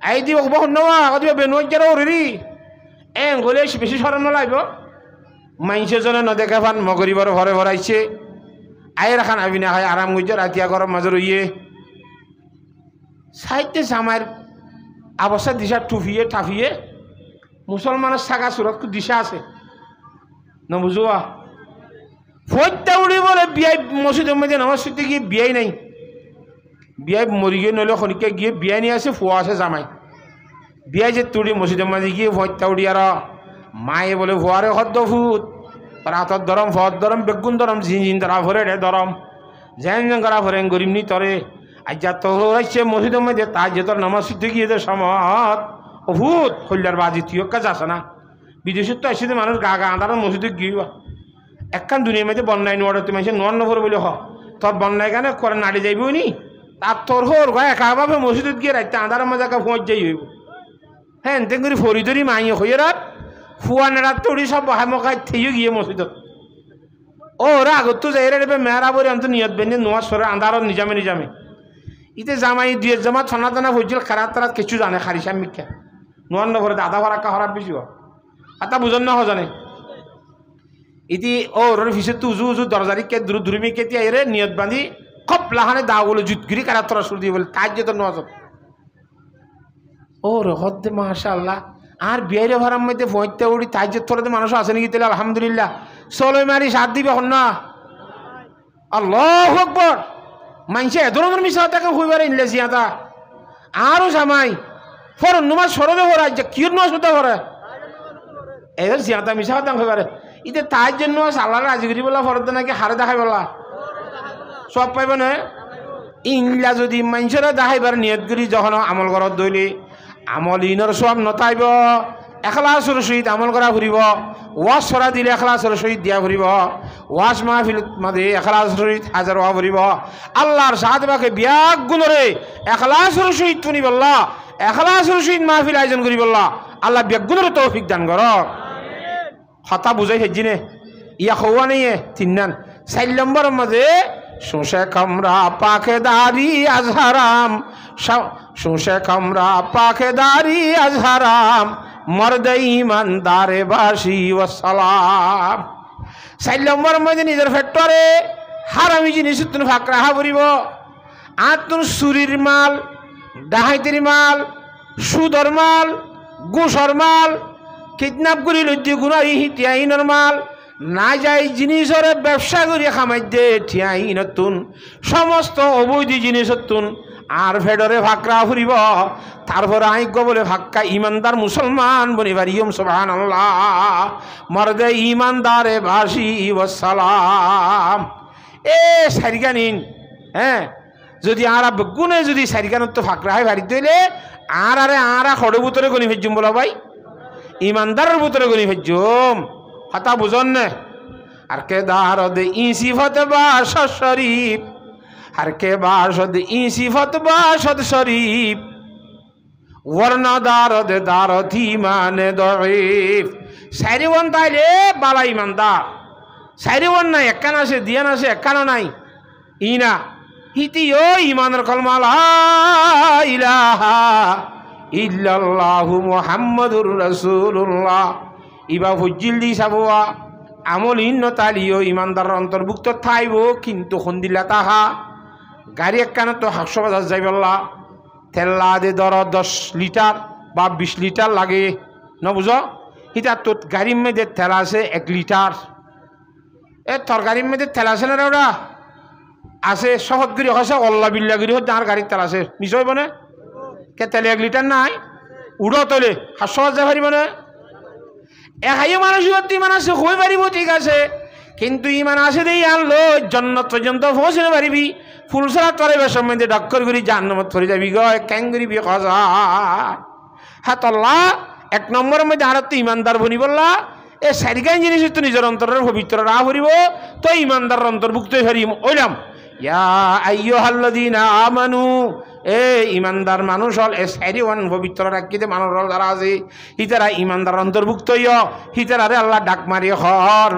আই দিব বহু নওয়া দিবা বেনুয়াজির হো রি গলে বেশি সরল নলাইব মানুষের জন্য নদেখা ফান মগরিবার ভরে ভরাইছে আয়ের খান আবি না হয় আরাম করছে রাতিয়া গরম মাজর ইয়ে সাইতে জামাইয়ের অবস্থা দিশা টুফিয়ে টাফিয়ে মুসলমানের সাগা সুরত দিশা আছে নবুঝুয়া ফৈত্যা উড়ি বলে বিয়াই মসজিদের মধ্যে নামাজ পড়তে গিয়ে বিয়াই নাই বিয়াই মরি গিয়ে নইলে খনিকে গিয়ে বিয়াই নিয়ে আসে ফুয়া আছে জামাই বিয়াই যে তুড়ি মসজিদের মাঝে গিয়ে ফৈত্যা উড়ি আর মায়ে বলে ভুয়ারে হদ্দ ফুট রাতর দরম ফত দরম বেগুন দরম ঝিনঝিন ধরা ভরে রে দরম ঝ্যান করা ভরে গরিব নি তরে আজ যা তো হচ্ছে মসজিদের মধ্যে তাই যে তোর নামাজ পড়তে গিয়ে তো সমত ও ভূত হল্যার বাজি তুইও কাজ আসে না বিদেশের তো আসে মানুষ গা গা আঁধার মসজিদে গিয়ে একখান দুনিয়ার মধ্যে বন্যায় নোয়ার তুমি মানুষের নোয়ার নভর বলে হ তোর বন্যায় গানে করে নাড়ি যাইব নি তার তোর হোর গা একাভাবে মসজিদত গিয়ে রাখতে আঁধারের মজা একা ফোঁচ যাই হইব হ্যাঁ এনতে করে ফরি ধরি মাই হইয়ে রাত ফুয়া নেড়ার তড়ি সব হামকায় থেয়ে গিয়ে মসজিদত ও ওরা আগত তো যাই রে মেয়েরা বলে আমি তো নিয়ত বেঁধে নোয়ার সরে আঁধারত নিজামে নিজামে ইতে জামাই দুয়ের জামা ছনা টানা হয়েছিল খারাপ তারাত কিছু জানে খারিসা মিক্ষা নোয়ার নভরে আধা ভরাক্কা খারাপ বেশি আতা বুঝন না জানে ইতি ওর ফিসে তো উজু উজু দরজারি কে দুরুমি কেতিয়া এরে নিয়ত বাঁধি খপ লাহানে দা বলে জুতগিরি কারা তোরা সুর দিয়ে বলে তার যেত নোয়াজ ও রহদ্দে মাশাআল্লাহ আর বিয়ের ভাড়ার মধ্যে ফইতে উড়ি তাই যে তোর মানুষ আছে নাকি তাহলে আলহামদুলিল্লাহ চলো মারি সাত দিবে হন না আল্লাহু আকবার মানছে এ ধরনের মিশা তাকে হইবারে ইনলে জিয়াতা আরো জামাই ফর নমাজ সরবে ভরা যে কি নমাজ হতে ভরা এর জিয়াতা মিশা তাকে হইবারে ইতে তার জন্য আল্লাহর রাজিগিরি বলা ফরদ নাকি হারে দেখাই বলা সব পাইব না ইংলা যদি মানুষেরা দেখাইবার নিয়ত করি যখন আমল করার দইলে আমল ইনর সব নতাইব এখলাসের সহিত আমল করা ফুরিব ওয়াজ সরা দিলে এখলাসের সহিত দিয়া ফুরিব ওয়াজ মাহফিল মাঝে এখলাসের সহিত হাজার হওয়া ফুরিব আল্লাহর সাথে বাকে বিয়াক গুণরে এখলাসের সহিত শুনি বললা এখলাসের সহিত মাহফিল আয়োজন করি বললা আল্লাহ বিয়াক গুণরে তৌফিক দান কর হতা বুঝাই হেজিনে ইয়া হওয়া নেই তিন 4 নম্বর মাঝে শুষে কামরা পাখেদারি আজহারাম শুষে কামরা পাখেদারি আজহারাম মর্দে ইমানদারে বাসি ওয়াসালাম 4 নম্বর মধ্যে নিজের ফ্যাক্টরে হারামি জিনিস তুমি ফাঁক রাখা পড়িব আর তোর চুরির মাল ডাহাইতির মাল সুদর মাল ঘুষর মাল কিডন্যাপ করি লজ্জি গুণাই হিতিয়াইনের মাল না যাই জিনিসরে ব্যবসা করি খামাই দে ঠিয়াই নতুন সমস্ত অবৈধ জিনিস নতুন আর ফেডরে ফাঁকরা ফুরিব তারপর আইজ্ঞ বলে ফাঁকা ইমানদার মুসলমান বনিবার ইয়ম সুবহানাল্লাহ মর্দে ইমানদারে বাসি ওয়াসালাম এ সারিকা নিন হ্যাঁ যদি আর গুণে যদি সারিকানত ফাঁকরা হয় বাড়ি দইলে আর আরে আর খড়ে বুতরে গনি ফেজুম বলা ভাই ইমানদারের বুতরে গনি ফেজুম হতা বুঝন না আর কে দারদ ই সিফত বাসদ শরীফ আর কে বাসদ ই সিফত বাসদ শরীফ ওয়ারনা দারদ দারথি মানে দঈফ সাইরিওয়ান তাইলে বালা ইমানদার সাইরিওয়ান নাই একখান আছে দিয়ান আছে একখান নাই ইনা হিতিও ইমানের কলমা লা ইলাহা ইল্লাল্লাহু মুহাম্মাদুর রাসূলুল্লাহ ইবা ফুজিল দি সাবুয়া আমল ইন্ন তালিও ইমানদার অন্তর্ভুক্ত থাইব কিন্তু সন্দিলা তাহা গাড়ি একখানে তো 100 বাজার যাইবল্লা তেল্লা দে ধর 10 লিটার বা 20 লিটার লাগে ন বুঝ হিতা তো গাড়ির মধ্যে তেল আছে 1 লিটার এ তরকারির মধ্যে তেল আছে না ওরা আছে সহজগিরি হসে অল্লা বিল্লাগিরি হচ্ছে আর গাড়ির তেল আছে মিশ হইব না কে তেলে 1 লিটার নাই উড়ো তোলে 100 বাজার পারিব না এহাই মানুষ ইমান আছে হয়ে পারিব ঠিক আছে কিন্তু ইমান আছে দেই আনলো জন্নত পর্যন্ত পৌঁছে পারিবি ফুলসরা তরে বেশম মধ্যে ডক্কর করি জান্নাত পড়ে যাবি গো ক্যাং করিবি কজা হ্যাঁ তল্লা 1 নম্বরের মধ্যে আর তো ইমানদার বনি বললা এ সারিগান জিনিস তো নিজের অন্তরের পবিত্র রা হরিব তো ইমানদার অন্তর্ভুক্ত হরিম ওইলাম ইয়া আইয়ুহাল্লাযীনা আমানু এ ইমানদার মানুষ হল এ সারিওয়ান পবিত্র রাখিতে মানুষ হল যারা আছে হিতারা ইমানদার অন্তর্ভুক্ত হিতারারে আল্লাহ ডাক মারি হর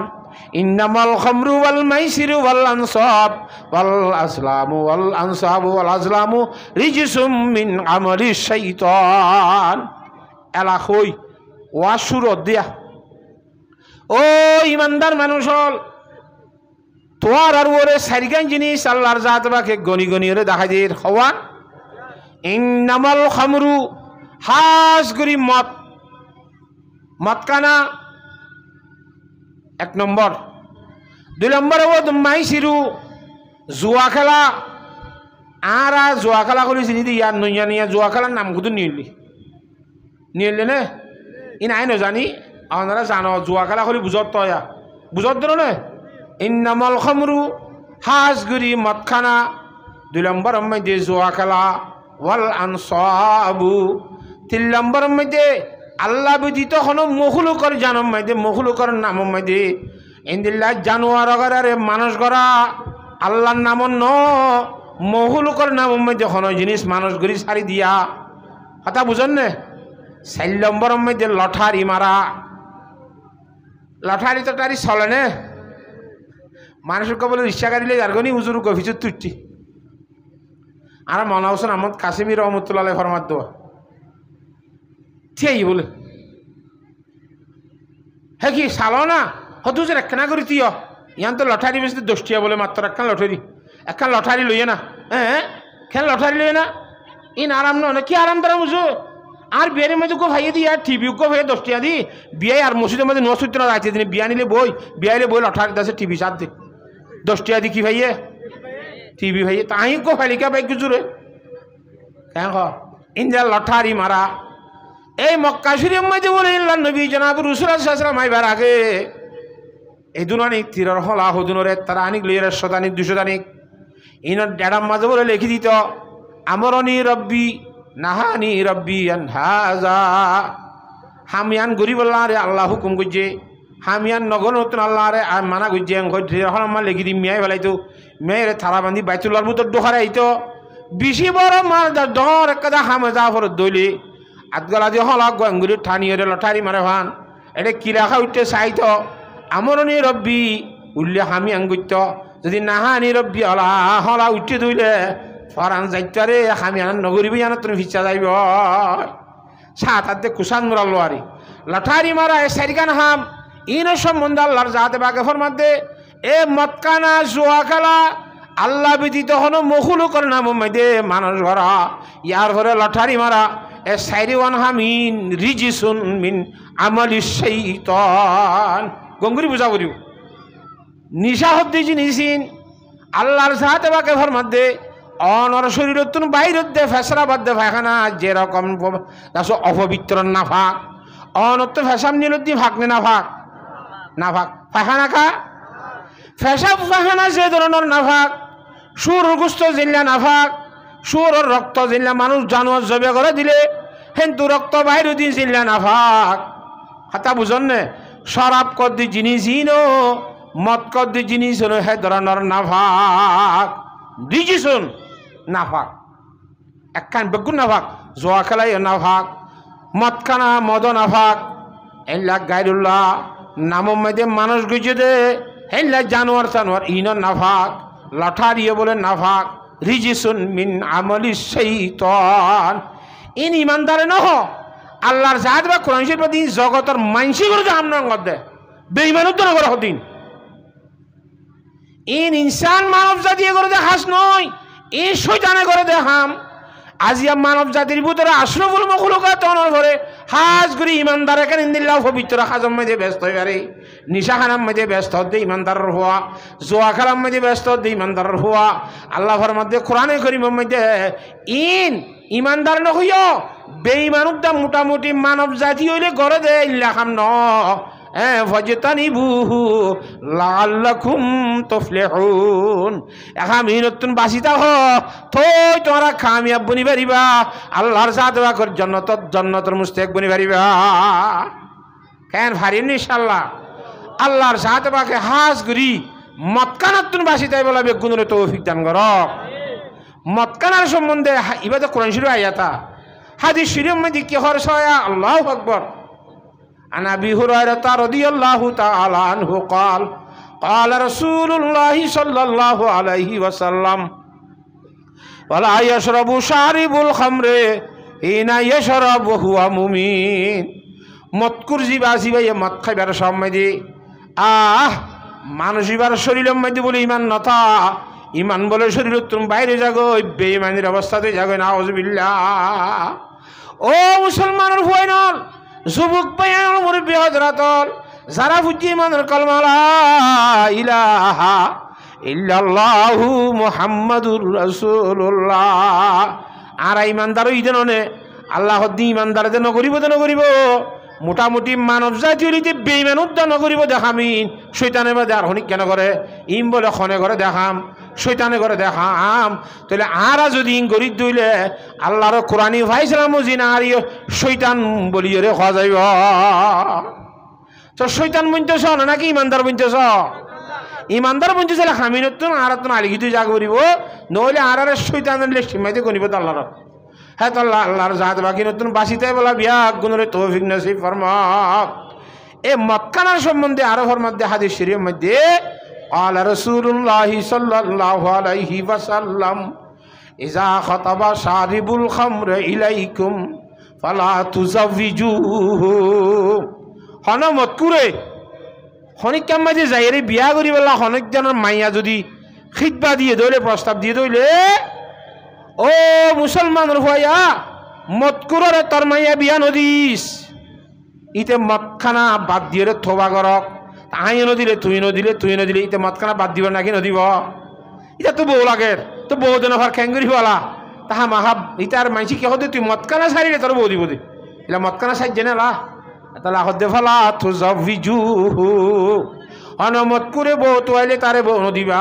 ইন্নামাল খামরু ওয়াল মাইসিরু ওয়াল আনসাব ওয়াল আসলামু ওয়াল আনসাবু ওয়াল আজলামু রিজসুম মিন আমালিশ শাইতান এলা হই ওয়াসুর দিয়া ও ইমানদার মানুষ হল তোয়ার আর ওরে সারিগান জিনিস আল্লাহর জাত বাকে গনি গনি ওরে দেখা দিয়ে হওয়া ইন্নামাল খামরু হাস করি মদ মদকানা 1 নম্বর 2 নম্বর ও মাইসিরু জুয়া খেলা আর জুয়া খেলা করি চিনি দি ইয়ার নইয়া নিয়া জুয়া খেলার নাম কুদু নিলে নে ই নাই জানি আপনারা জানো জুয়া খেলা করি বুঝত তয়া বুঝত ধরো নে ইন্নামাল খামরু হাস করি মদখানা 2 নম্বর মধ্যে জুয়া খেলা ওয়াল আনসাবু 3 নম্বর মধ্যে আল্লাহ ব্যতীত হন মখলুকর জানম মধ্যে মখলুকর নাম মধ্যে ইন্দিল্লাহ জানোয়ার আরে মানুষ গড়া আল্লাহর নাম ন মখলুকর নাম মধ্যে হন জিনিস মানুষ গড়ি সারি দিয়া কথা বুঝেন নে 4 নম্বর মধ্যে লটারি মারা লটারি তো টারি চলে নে মানুষের কবলে রিক্সা গাড়িলে যারগনি হুজুর গফিচুর তুচ্ছি আর মনে হোসেন আহমদ কাসিমি রহমতুল্লাহ ফরমাত দেওয়া ঠিক বলে হ্যাঁ কি সালো না হতো যে একখানা করি তুই ইয়ান তো লটারি বেশি 10 টিয়া বলে মাত্র একখান লটারি লইয়ে না হ্যাঁ খেন লটারি লইয়ে না ইন আরাম না কি আরাম তারা বুঝো আর বিয়ের মধ্যে কো ভাইয়ে দিই আর টিভি কো ভাইয়ে 10 টিয়া দি বিয়ে আর মসজিদের মধ্যে নসুত না রাখতে দিন বিয়া নিলে বই বিয়াইলে বই লটারি দাসে টিভি সাত দে 10 টিয়া দি কি ভাইয়ে টিভি ভাইয়ে তাই কো ফালিকা ভাই গুজুরে কেন ইন্দিরা লটারি মারা এই মক্কা শরীফ মধ্যে বলে নবী জনাব রাসূল সাল্লাল্লাহু আলাইহি ওয়াসাল্লাম আইবার আগে এই দুনানি তীরের হলা হুজুরে তারা আনিক লইয়ের শতানিক 200 দানিক ইনার ড্যাডাম মাঝে বলে লিখি দিত আমরনি রব্বি নাহানি রব্বি আন হাযা হামিয়ান গরিব আল্লাহ রে আল্লাহ হুকুম করছে হামিয়ান নগর নতুন আল্লাহ রে মানা করছে তীরের হলা মা লিখি দি মিয়াই ফেলাইতো মেয়ের থারা বান্ধি বাইতুল্লাহর ভিতর ঢোকারে আইতো বেশি বড় মাল ডর একটা হামে জাফর দইলি আতগলা দিয়ে হলা গঙ্গুরি ঠানি ওরে লটারি মারে ভান এটা কিরাখা উঠতে চাইতো আমরনি রব্বি উল্লে হামি আঙ্গুত যদি নাহানি রব্বি হলা হলা উঠতে ধুইলে ফরান যাইতারে হামি আন নগরিবি আনা তুমি ভিচ্ছা যাইব সাত হাতে কুসান মুরালো আরি লটারি মারা এ সারিকান হাম ইন সম্বন্ধে আল্লাহর জাতে বাকে ফরমাতে এ মতকানা জুয়া খেলা আল্লাহ ব্যতীত হন মখলুকর নাম মধ্যে মানুষ ভরা ইয়ার ঘরে লটারি মারা এ সাইরিওয়ান হামিন রিজিসুন মিন আমালিশ শাইতান গঙ্গুরি বুঝা করিও নিশা হদ্দি জিনিসিন আল্লাহর সাথে বাকে ফরমাতে অনর শরীরতুন বাইরত দে ফেসরা বাদ দে ফায়খানা যেরকম দাস অপবিত্র নাফাক অনত্ব ফেসাম নিলদ্দি ফাঁকনে নাফাক ফায়খানা কা ফেসাব ফায়খানা যে ধরনের নাফাক সুর গুস্ত জিল্লা নাফাক সুরের রক্ত জিল্লা মানুষ জানোয়ার জবে করে দিলে কিন্তু রক্ত বাইরে দিন জিল্লা নাফাক হাতা বুঝন নে শরাব কদ্দি জিনিসই নো মদ কদ্দি জিনিস হলো হে ধরনের নাফাক দিজিসুন নাফাক একখান বেগুন নাফাক জোয়া খেলাই নাফাক মদখানা মদ নাফাক এল্লা গাইরুল্লাহ নামম মধ্যে মানুষ গুজে দে হেল্লা জানোয়ার জানোয়ার ইন নাফাক লটারিয়ে বলে নাফাক রিজিসুন মিন আমালিশ শাইতান ইন ইমানদারে নহ আল্লাহর জাত বা কোরআন শরীফ দিন জগতের মানসি করে জাহান্নাম দে বেঈমানুর তো নগর হদিন ইন ইনসান মানব জাতি করে দেখাস নয় এই শয়তানে করে দেখাম আজিয়া মানব জাতির ভিতরে আশরাফুল মখলুকাত অনর করে হাজ করে ইমানদার এখানে ইন্দিল্লাহ পবিত্র হাজম মধ্যে ব্যস্ত হয়ে পারে নিশা খানার মধ্যে ব্যস্ত হতে ইমানদারের হওয়া জোয়া খেলার মধ্যে ব্যস্ত হতে ইমানদারের হওয়া আল্লাহর মধ্যে কোরআনে করিমের মধ্যে ইন ইমানদার নহইও বেঈমানুর দাম মোটামুটি মানব জাতি হইলে গড়ে দে ইল্লাখাম ন ফাজতানিবুহু লাআল্লাকুম তুফলিহুন এখামি নতুন বাসিতা হ থই তোরা কামিয়াব বনি পারিবা আল্লাহর সাথে কর জান্নাতের মুস্তাহিক বনি পারিবা কেন পারিন ইনশাআল্লাহ আল্লাহর সাথে পাকে হাজ করি মক্কানাতুন বাসিতাই বলা বেগুনের তৌফিক দান করক মক্কানার সম্বন্ধে ইবাদত কোরআন শরীফ আয়াতা হাদিস শরীফ মধ্যে কি হরস আল্লাহু আকবার عن أبي هريرة رضي الله تعالى عنه قال قال رسول الله صلى الله عليه وسلم ولا يشرب شارب الخمر حين يشرب وهو مؤمن মতকুর জিবা জিবা মদ খাইবার সময় মানুষ এবার শরীরের মধ্যে বলে ইমান নথা ইমান বলে শরীর তুমি বাইরে যাগো বেঈমানের অবস্থাতে যাগো নাউযুবিল্লাহ ও মুসলমানের ভয় নল যুবক ভাইয়ার মুরব্বী হযরতল যারা বুঝি ইমানের কলমা লা ইলাহা ইল্লাল্লাহু মুহাম্মাদুর রাসূলুল্লাহ আর ইমানদার ইদেননে আল্লাহ দি ইমানদার দেন করিব মোটামুটি মানব জাতি হইতে বেঈমানুর দান করিব দেখামিন শয়তানের মধ্যে আর হনিক কেন করে ইম বলে খনে করে দেখাম শয়তানে করে দেখাম তাহলে আরা যদি ইন গরিব দইলে আল্লাহর কোরআনি ভাইছিলাম জিনা আর শয়তান বলিয়ে রে খাওয়া যাইব তো শয়তান বুনতেছ নাকি ইমানদার বুনতেছ ইমানদার বুনতেছ খামি নতুন আর তো আলিগিত জাগ করিব নইলে আর শয়তানের লিস্টিমাইতে করিব তো আল্লাহর হ্যাঁ তো আল্লাহর জাত বাকি নতুন বাসিতে বলা বিয়া গুণরে তৌফিক নসিব ফরমাক এ মক্কানার সম্বন্ধে আরো মধ্যে হাদিস শরীফের মধ্যে قال رسول الله صلى الله عليه وسلم إذا خطب شارب الخمر إليكم فلا تزوجوه হনা মত করে হনিক কাম মাঝে যাইরে বিয়া করি বলা হনিক জনের মাইয়া যদি খিতবা দিয়ে দইলে প্রস্তাব দিয়ে দইলে ও মুসলমানের ভাইয়া মত করে তোর মাইয়া বিয়া নদিস ইতে মদখানা বাদ দিয়ে থোবা করক আই নদিলে তুই নদিলে ইতে মদখানা বাদ দিব নাকি নদিব ইটা তো বউ লাগে তো বউ দেন ঘর খেঙ্গুরি বলা তাহা মাহাব ইটার মাইসি কে হতে তুই মদখানা সারিলে তোর বউ দিব দে ইলা মদখানা সাইজ জেনে লা তাহলে হতে ফলা তো জবিজু অনমত করে বউ তো আইলে তারে বউ নদিবা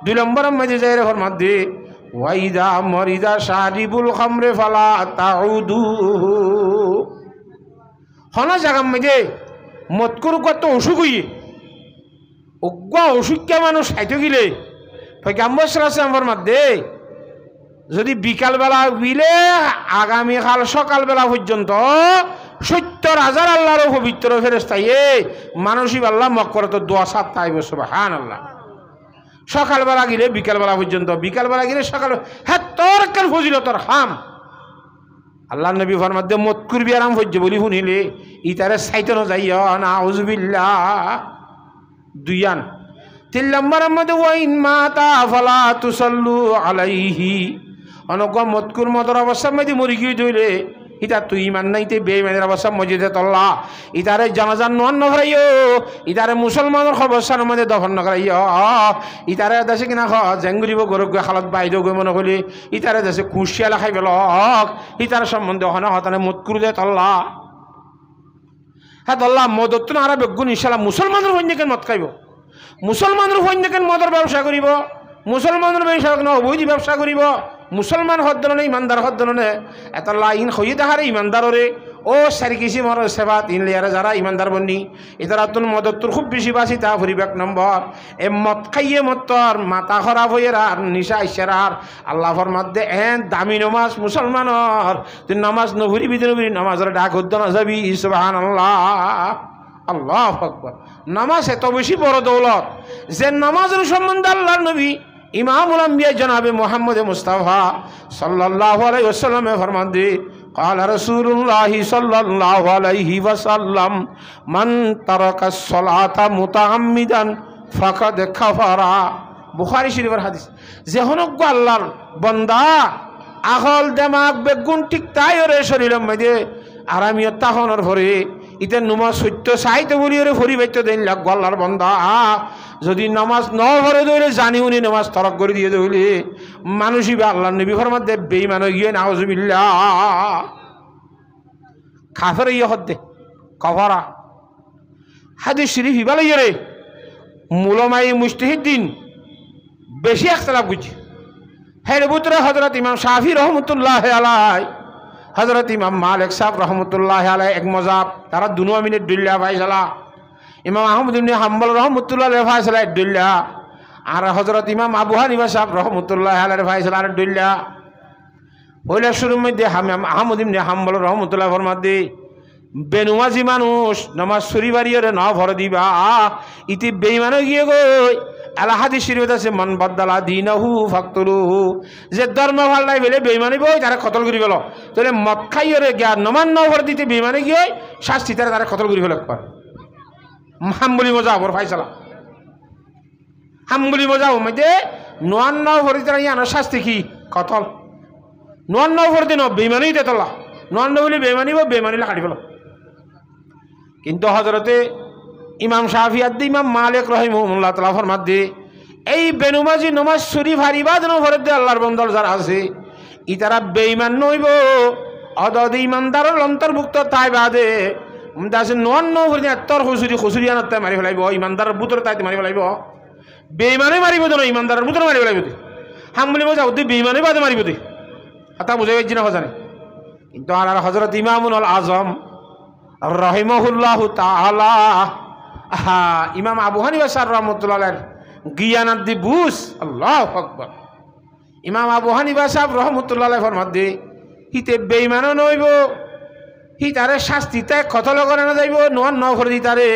2 নম্বর মাঝে যাই রে ঘর মধ্যে ওয়াইদা মরিদা শারিবুল খামরে ফালা তাউদু হনা জায়গা মধ্যে মত করু কত অসুখ হইয়ে অজ্ঞা অসুখকে মানুষ সাইতে গেলে পয়গাম্বর মধ্যে যদি বিকালবেলা বিলে আগামীকাল সকালবেলা পর্যন্ত 70,000 আল্লাহর পবিত্র ফেরেশতায়ে মানসিক আল্লাহ মক্কর তো দোয়া সাত তাইব সুবহানাল্লাহ সকালবেলা গেলে বিকালবেলা পর্যন্ত বিকালবেলা গেলে সকাল হ্যাঁ তোর কেন ফজিলতর হাম আল্লাহ নবী ফরমাতে মত করবি আরাম হজ্জ বলি শুনিলে ইতারে সাইতে যাইয়া নাউযুবিল্লাহ 2 3 নম্বর মধ্যে ওয়াইন মাতা ফালা তুসাল্লু আলাইহি অনক মতকুর মতর অবস্থা মধ্যে মরি গিয়ে দইলে ইতা তুই ইমান নাইতে বেঈমানের অবস্থা মসজিদে তল্লা ইতারে জানাজান নোয়ান নকরাইও ইতারে মুসলমানের খবরস্থানের মধ্যে দফন নকরাইও ইতারে দেশে কিনা জেঙ্গুরিব গরক খালত বাইদ গৈ মনে করলে ইতারে দেশে কুশিয়ালা খাই পেলক ইতার সম্বন্ধে হনে হতানে মতকুর দে তল্লা হ্যাঁ তল্লা মদত আর বেগুন ইনশাল্লাহ মুসলমানের সৈন্যকে মদ খাইব মুসলমানের সৈন্যকে মদর ব্যবসা করিব মুসলমানের ব্যবসা অবৈধ ব্যবসা করিব মুসলমান হদ্দনে ইমানদার হদ্দনে এত লাইন হইয়ে দেখারে ইমানদাররে ও সারি কিছু মর সেবাত ইনলিয়ারে যারা ইমানদার বন্নি এটার তুন মদত খুব বেশি বাসি তা ফুরিব 1 নম্বর এ মদ খাইয়ে মতর মাথা খারাপ হয়ে আর নিশা ইশারার আল্লাহর মধ্যে এন দামি নমাজ মুসলমানর তুই নামাজ নভুরিবি নামাজের ডাক হদ্দ না যাবি সুবহানাল্লাহ আল্লাহু আকবার নামাজ এত বেশি বড় দৌলত যে নামাজের সম্বন্ধে আল্লাহর নবী ইমামুল আম্বিয়া জনাবে মুহাম্মদ মুস্তাফা সাল্লাল্লাহু আলাইহি ওয়াসাল্লাম ফরমান দি قال رسول الله صلى الله عليه وسلم من ترك الصلاة متعمدا فقد كفر বুখারী শরীফের হাদিস। যে হনক আল্লাহর বান্দা আকল দিমাগ বেগুন ঠিক তাই ওরে শরীরের মধ্যে আরামিয়ত তাহনের ভরে ইতে নমাজ সত্য চাইতে বলি ওরে ভরি বাইতে দেন লাগ আল্লাহর বান্দা যদি নামাজ ন ভরে দইলে জানি উনি নামাজ তরক করে দিয়ে দইলে মানুষই বা আল্লাহর নবী ফরমাত দে বেঈমান হয়ে গিয়ে নাউজুবিল্লাহ কাফের ইয়ে হদ্দে কফারা। হাদিস শরীফ ইবালে রে মুলামাই মুজতাহিদিন বেশি ইখতিলাফ করছে। হের ভিতরে হযরত ইমাম শাফি রহমতুল্লাহ আলাইহি, হযরত ইমাম মালিক সাহেব রহমতুল্লাহ আলাইহি এক মজাব, তারা দুনো মিনিট দুল্লা ফাইসালা। ইমাম আহমদ ইবনে হাম্বল রহমতুল্লাহ আলাইহি ফাইসালা দুল্লা, আর হযরত ইমাম আবু হানিফা সাহেব রহমতুল্লাহ আলাইহি ফাইসালা দুল্লা। ওইলা শুরুর মধ্যে আহমদ ইবনে হাম্বল রহমতুল্লাহ ফরমাতে বেনুমাজি মানুষ নামাজ শরীবারিয়রে না ভরে দিবা ইতি বেঈমান গিয়ে গই আলা হাদিস শরীফত আছে মান বাদদালা দীনাহু ফাকতুলুহু, যে ধর্ম ভাল নাই বলে বেঈমানি বই তারা কতল করি গেল। তাহলে মদ খাইয়রে জ্ঞান নমান ন ভরে দিতে বেঈমানি গিয়ে শাস্তি তারা কতল করি ফেলে একবার। হাম্বলি মজা ওর ফাইসালা, হাম্বলি মজা ও মধ্যে নোয়ান ন ভরে তারা ইয়ানোর শাস্তি কি কতল। নোয়ান ন ভরে দিন বেঈমানি দেতলা, নোয়ান ন বলি বেঈমানি বা বেঈমানি কাটি ফেলো। কিন্তু হজরতে ইমাম শাফি আদি ইমাম মালিক রহিমাহুল্লাহ তাআলা ফরমাত দে এই বেনুমাজি নমাজ শরীফ হারিবাদ নভরত দে আল্লাহর বন্দর যারা আছে ই তারা বেঈমান নইব অদদ ইমানদারের অন্তর্ভুক্ত তাই বাদে দাসে নন নভরত তর খুসুরি খুসুরি আনতে মারি ফেলাইব, ইমানদারের বুতর তাইতে মারি ফেলাইব। বেঈমানে মারিব না, ইমানদারের বুতর মারি ফেলাইব। হামবলি মজা উদ্দি বেঈমানে বাদে মারিব দে হাতা বুঝাই পাইছি না হজানে। কিন্তু আর হযরত ইমামুল আজম রহিমাহুল্লাহু তাআলা ইমাম আবু হানিফা সাহেব রহমতুল্লাহ আলাইহি জ্ঞানাদি বুঝ আল্লাহু আকবার। ইমাম আবু হানিফা সাহেব রহমতুল্লাহ আলাইহি ফরমাত দে হিতে বেঈমানও নইব, হি তারে শাস্তিতে কতল করে না যাইব, নোয়ান ন করে দিতারে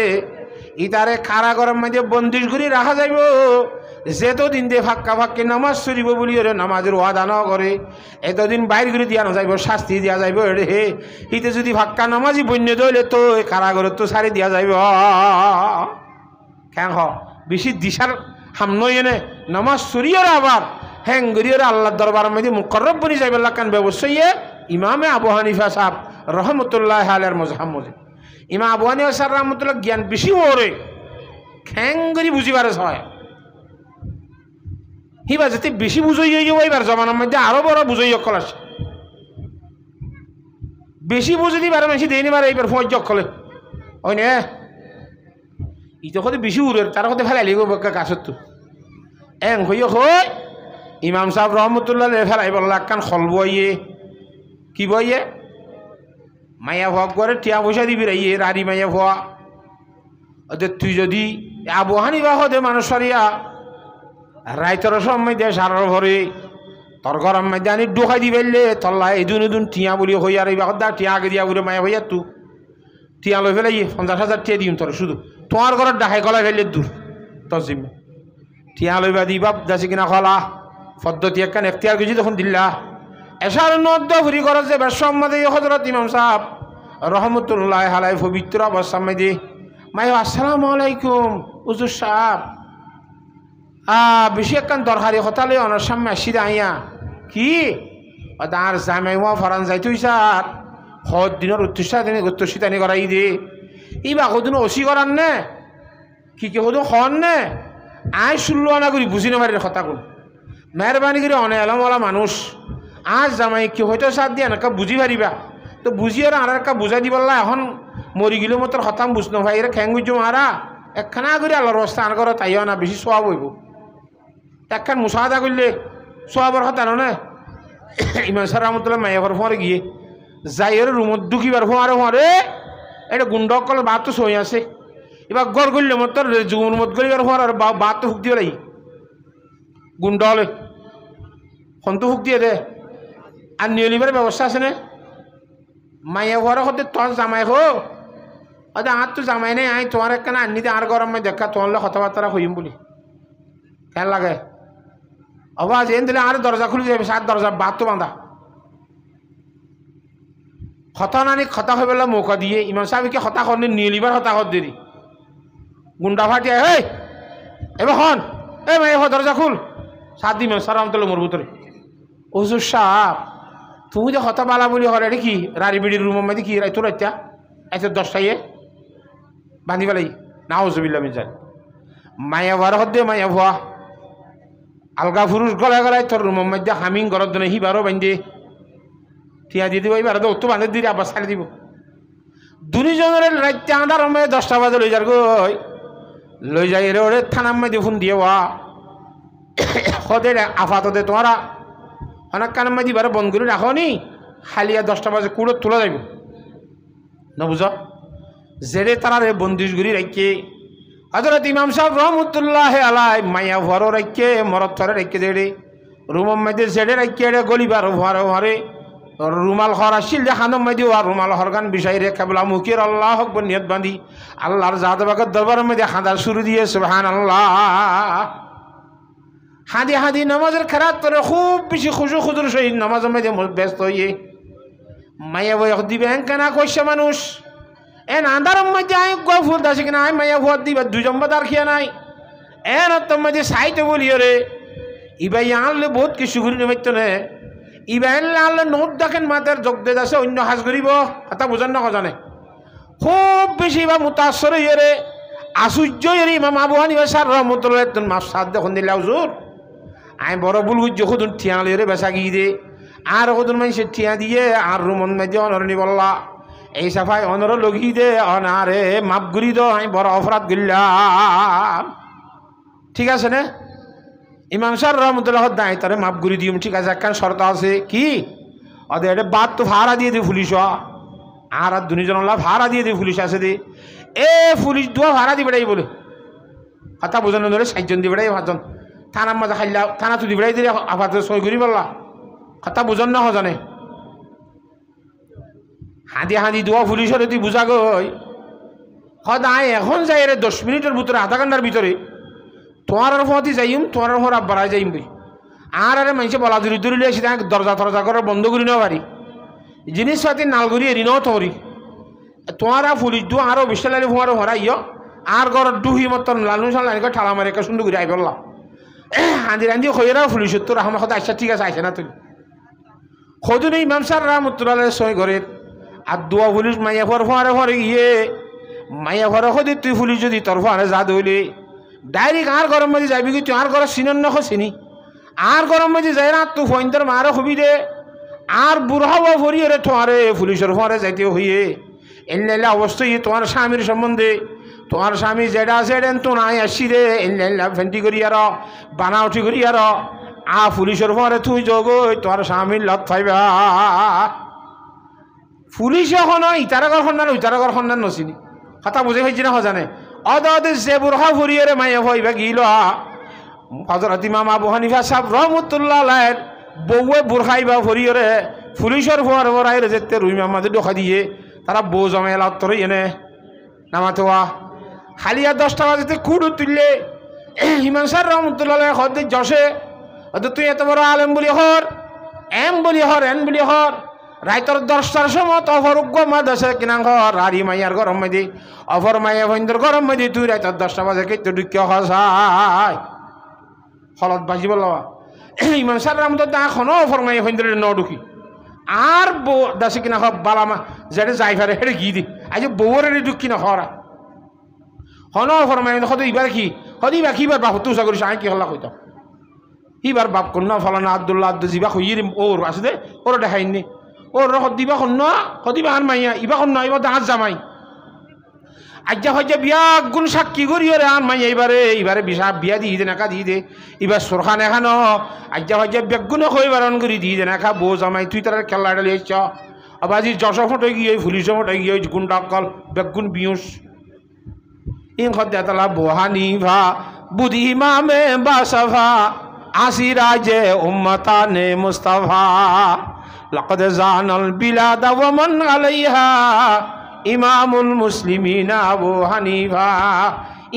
ইতারে কারাগারের মধ্যে বন্দিশ করে রাখা যাইব। যেতদিন দে ফাক্কা ফাক্কি নামাজ চলিব বলি ওরে নামাজের ওয়াদা ন করে এতদিন বাইর করে দিয়া যাইব, শাস্তি দিয়া যাইব। হে হিতে যদি ফাক্কা নামাজি বন্য দইলে তো কারাগারে তো সারি দিয়া যাইব। কেন হ বেশি দিশার হামনই এনে নামাজ চুরিয়র আবার হ্যাঙ্গরিয়র আল্লাহর দরবার মধ্যে মুকররব বনি যাইব লাকান ব্যবসায়ী ইমামে আবু হানিফা সাহেব রহমতুল্লাহ আলাইহির মজহাব মধ্যে ইমাম আবু হানিফা সাহেব রহমতুল্লাহ জ্ঞান বেশি ওরে হ্যাঙ্গরি বুঝিবার হয় হিবা যেতে বেশি বুঝাই এবার জমানার মধ্যে আরো বড় বুঝাই অকল আসে। বেশি বুঝে দিবার বেশি দেয়নি বার এইবার ফোঁজ জকলে ওই নে ইতো হতে বেশি উড়ের তার হতে ফেলাই লিখব গাছত তো এং হইয় হয় ইমাম সাহেব রহমতুল্লাহ ফেলাই বললা কান খল বইয়ে কি বইয়ে মায়া ভোয়া করে টিয়া পয়সা দিবি রাইয়ে রাড়ি মাইয়া ভোয়া ওদের তুই যদি আবু হানিফা হতে মানুষ সরিয়া রাইতর সময় দিয়ে সারার ভরে তোর গরম মধ্যে আনি ডোকাই দি ফেললে তল্লা এদুন এদুন টিয়া বলি হই আর এই বাকর দা টিয়া আগে দিয়া বলে মায়া হইয়া তু টিয়া লই ফেলাই 50,000 টিয়া দিম তোর শুধু তোমার ঘরের ডাকাই গলায় ফেললে দূর তোর জিম্মে টিয়া লইবা দিবা যাচ্ছে কিনা খলা পদ্ধতি একখান এখতিয়ার গেছি তখন দিল্লা এসার নদ্দ ফুরি করার যে বেসম্মাদে হযরত ইমাম সাহেব রহমতুল্লাহ আলাইহি পবিত্র অবস্থা মধ্যে মাই আসসালামু আলাইকুম হুজুর সাহেব বেশি একখান দরকারি হতালে অনার সামনে আসিরা আইয়া কি আর জামাই ফরান যাইতুই স্যার হদ দিনের উত্তরসিতানি করাই দে এই বা কদিন অসি করার নে কি হদু হন নে আয় শুনলো আনা করি বুঝি না পারি কথা কোন মেহরবানি করে অনে এলামওয়ালা মানুষ আজ জামাই কি হয়তো সাথ দিয়া না বুঝি পারিবা তো বুঝি আর আর একটা বুঝাই দি বললা এখন মরি গেলেও মতো হতাম বুঝ না ভাই এরা খ্যাং বুঝছো মারা একখানা করে আল্লাহর রাস্তা আন করো তাইও না বেশি সোয়াব হইব একখান মুসাহাদা করলে সোয়াবর হতা না ইমাম সাহেব রহমতুল্লাহ মাইয়াবার ফোঁরে গিয়ে যাই ওর রুমত ঢুকিবার ফোঁরে এটা গুন্ডকল বাত তো সই আছে এবার গড় করলে মত রুমত গলিবার ফোঁর আর বাত তো হুক দিয়ে লাই গুন্ড হলে ফোন তো হুক দিয়ে দে আর নিয়ে নিবার ব্যবস্থা আছে না মাইয়া ঘর হতে তোর জামাই হো আচ্ছা আর তো জামাই নেই আই তোমার একখানা আনিতে আর গরম মাই দেখা তোমার কথাবার্তা হইম বলি কেন লাগে আবার যেন দিলে আর দরজা খুলে যাবে সাত দরজা বাদ তো বাঁধা হতা নানি খতা হয়ে পেলা মৌকা দিয়ে ইমাম সাহেবকে হতা করলে নিলিবার হতা কর দেরি গুন্ডা ফাটিয়া এই এবার হন এই মাই দরজা খুল 7 দিন সারাম তোলে মোর ভিতরে হুজুর সাহেব তুমি যে হতা বালা বলি হরে রে কি রারি বিড়ির রুম মধ্যে কি রাই তোর একটা এত 10টায় বান্ধি পেলাই না হুজুবিল্লাহ মিজান মায়া ভার হদ্দে মায়া ভুয়া আলগা ফুরুষ গলায় গলায় তোর রুমের মধ্যে হামিং গরত দিনে হিবারও বান্ধে ঠিয়া দিয়ে দিব এবার তো তো বান্ধে দিলে আবার ছাড়ি দিব দুজনের রাত্রে আন্ধার সময় 10টা বাজে লই যার গই লই যাই রে ওরে থানার মধ্যে ফোন দিয়ে ওয়া হদে আফাততে তোমারা অনেক কানের মধ্যে এবার বন্ধ করে রাখো নি হালিয়া 10টা বাজে কুড়ো তোলা যাইব না বুঝ জেরে তারা রে বন্দিশ ঘুরি রাখে হযরত ইমাম সাহেব রহমতুল্লাহ আলাই মায়া ভরো রাখে মরত থরে রাখে জেরে রুমের মধ্যে জেরে রাখে রে গলিবার ভরে ভরে রুমাল হরাশিল যে খানোর মধ্যে আর রুমাল হরগান বিষয় রে কেবলা মুখের আল্লাহ হকবর নিয়ত বান্ধি আল্লাহর জাতবাগের দরবারের মধ্যে হাঁদার শুরু দিয়ে সুবহানাল্লাহ হাঁদি হাঁদি নামাজের খেরাত করে খুব বেশি খুশু খুদুর সহিত নামাজের মধ্যে ব্যস্ত হইয়ে মায়া বই দিবে কেনা কইছে মানুষ এন আন্ধারের মধ্যে আই গো ফুল দাসে কিনা আই মায়া ভোট দিবা 2 জম্বা তার খেয়া নাই এন তোর মধ্যে সাইতে বলিও রে ইবাই আনলে বহুত কিছু ঘুরি নেবাইতো নে ইবাই আনলে নোট দেখেন মাতের যোগ দে আছে অন্য হাজ করিব কথা বুঝান না জানে খুব বেশি বা মুতাসর হইয়ে রে আশ্চর্য হইয়ে ইমাম আবু হানিফা স্যার রহমতুল্লাহ তুমি মাফ সাদ দেখুন দিলে হুজুর আই বড় ভুল গুজ খুদুন ঠিয়া লইয়ে রে বেসা গিয়ে দে আর খুদুন মানুষ ঠিয়া দিয়ে আর রুমন মধ্যে অনরনি বললা এই সাফাই অনর লগি দে অনারে মাপ গুড়ি দো আমি বড় অপরাধ করলাম ঠিক আছে না ইমাম সাহেব রহমতুল্লাহ দায় তারে মাপ গুড়ি দিম ঠিক আছে একখান শর্ত আছে কি ওদের এটা বাদ তো ভাড়া দিয়ে দি পুলিশ আর 2 জন ভাড়া দিয়ে দি পুলিশ আছে দে এ পুলিশ 2 ভাড়া দিবে বলে কথা বোঝানো ধরে 7 জন দিবে 5 থানার মধ্যে খাইলা থানা তো দিবে দিলে আপাতত সই করি বললা কথা বোঝান না জানে হাঁদি হাঁদি 2 পুলিশের তুই বুঝা গই সদায় এখন যাই রে 10 মিনিটের ভিতরে আধা ঘন্টার ভিতরে তোমার ফতি যাইম তোমার ফর আব্বারা যাইম বই আর আরে মানুষে বলা দূরি দূরি লিয়ে সেটা দরজা টরজা করে বন্ধ করি নেওয়া পারি জিনিসপাতি নালগুড়ি এড়ি নেওয়া তরি তোমার পুলিশ দু আরও বিশাল লাইনে ফোঁয়ারও হরাইও আর ঘর ডুহি মতন লালু সাল লাইনকে ঠালা মারে একটা সুন্দর করে আই বললাম হাঁদি রান্ধি হইরা পুলিশ তোর আমার কথা আচ্ছা ঠিক আছে আইসে না তুই সদুন ইমাম সার রামতুল্লাহ সই ঘরের আর 2 পুলিশ মাইয়া ফর ফোঁয়ারে ফরে গিয়ে মাইয়া ফরে সদি তুই পুলিশ যদি তোর ফোঁয়ারে যা দইলে ডাইরেক্ট আর গরম মাঝে যাবি কি তুই আর ঘর চিনন নখ চিনি আর গরম মাঝে যাই না তুই ফোনটার মারও হবি দে আর বুড়াও ভরিয়ে রে তোমারে পুলিশের ফোঁয়ারে যাইতে হইয়ে এল্লা অবশ্যই তোমার স্বামীর সম্বন্ধে তোমার স্বামী যেটা আছে তো নাই আসি রে এল্লা ফেন্টি করি আর বানাউটি করি আর পুলিশের ফোঁয়ারে তুই যোগ তোমার স্বামীর লত পাইবা পুলিশ এখন ইতারাগর সন্ধান ইতারাগর সন্ধান নচিনি কথা বুঝে হয়েছি না জানে অদে যে বুড়া ভরিয়ে রে মাইয়া ভাইবা গিল হযরত ইমাম আবু হানিফা সাহেব রহমতুল্লাহ আলাইহির বউয়ে বুড়াইবা ভরিয়ে রে পুলিশের ফোঁয়ারে ভরাই রে যেতে রুই মামাদের ডোকা দিয়ে তারা বউ জমাইলা তোর এনে নামাতোয়া হালিয়া 10টা বাজেতে কুড়ু তুললে ইমাম সাহেব রহমতুল্লাহ আলাইহি হদে যশে তুই এত বড় আলেম বলি হর এম বলি হর এন বলি হর রাইতর 10টার সময় অফরজ্ঞ মাদাসে কিনা ঘর হারি মাইয়ার গরম মধ্যে অফর মাইয়া বন্ধুর গরম মধ্যে তুই রাইতর 10টা বাজে কেটে ঢুকিয়ে হসাই হলত বাজি বলবা ইমাম সাহেব রহমতুল্লাহ এখনো অফর মাইয়া বন্ধুর ন ঢুকি আর বউ দাসে কিনা হব বালামা যেটা যাই ফারে হেঁটে গিয়ে দি আজ বউরে ঢুকি না হরা হন অফর মাইয়া হতো ইবার কি হদি বা কিবার বাপ তুষা করিস আমি কি হল্লা কইতাম ইবার বাপ কন্যা ফলানা আব্দুল্লাহ আব্দুল জিবা হইয়ে ওর আছে দে ওরা দেখাইনি ওর দিবা কন্ন সদিবা আর মাইয়া ইবা কন্ন এবার দাঁত জামাই আজ্ঞা হজ্জা বিয়া গুণ সাক্ষী করি রে আর মাইয়া এইবারে বিয়া দিয়ে দে নাকা দিয়ে দে এবার সরখান এখানো আজ্ঞা হজ্জা বেগুনে কই বারণ করি দিয়ে দে নাকা বউ জামাই তুই তার খেলা লিয়েছ আবাজি যশ ফটো গিয়ে পুলিশ ফটো গিয়ে গুণটা কল বেগুন বিয়ুষ ইন খদ্দা তালা বহানিভা বুধি ইমামে বাসফা আসি রাজে উম্মতানে মুস্তাফা لقد زان البلاد ومن عليها امام المسلمين ابو حنيفه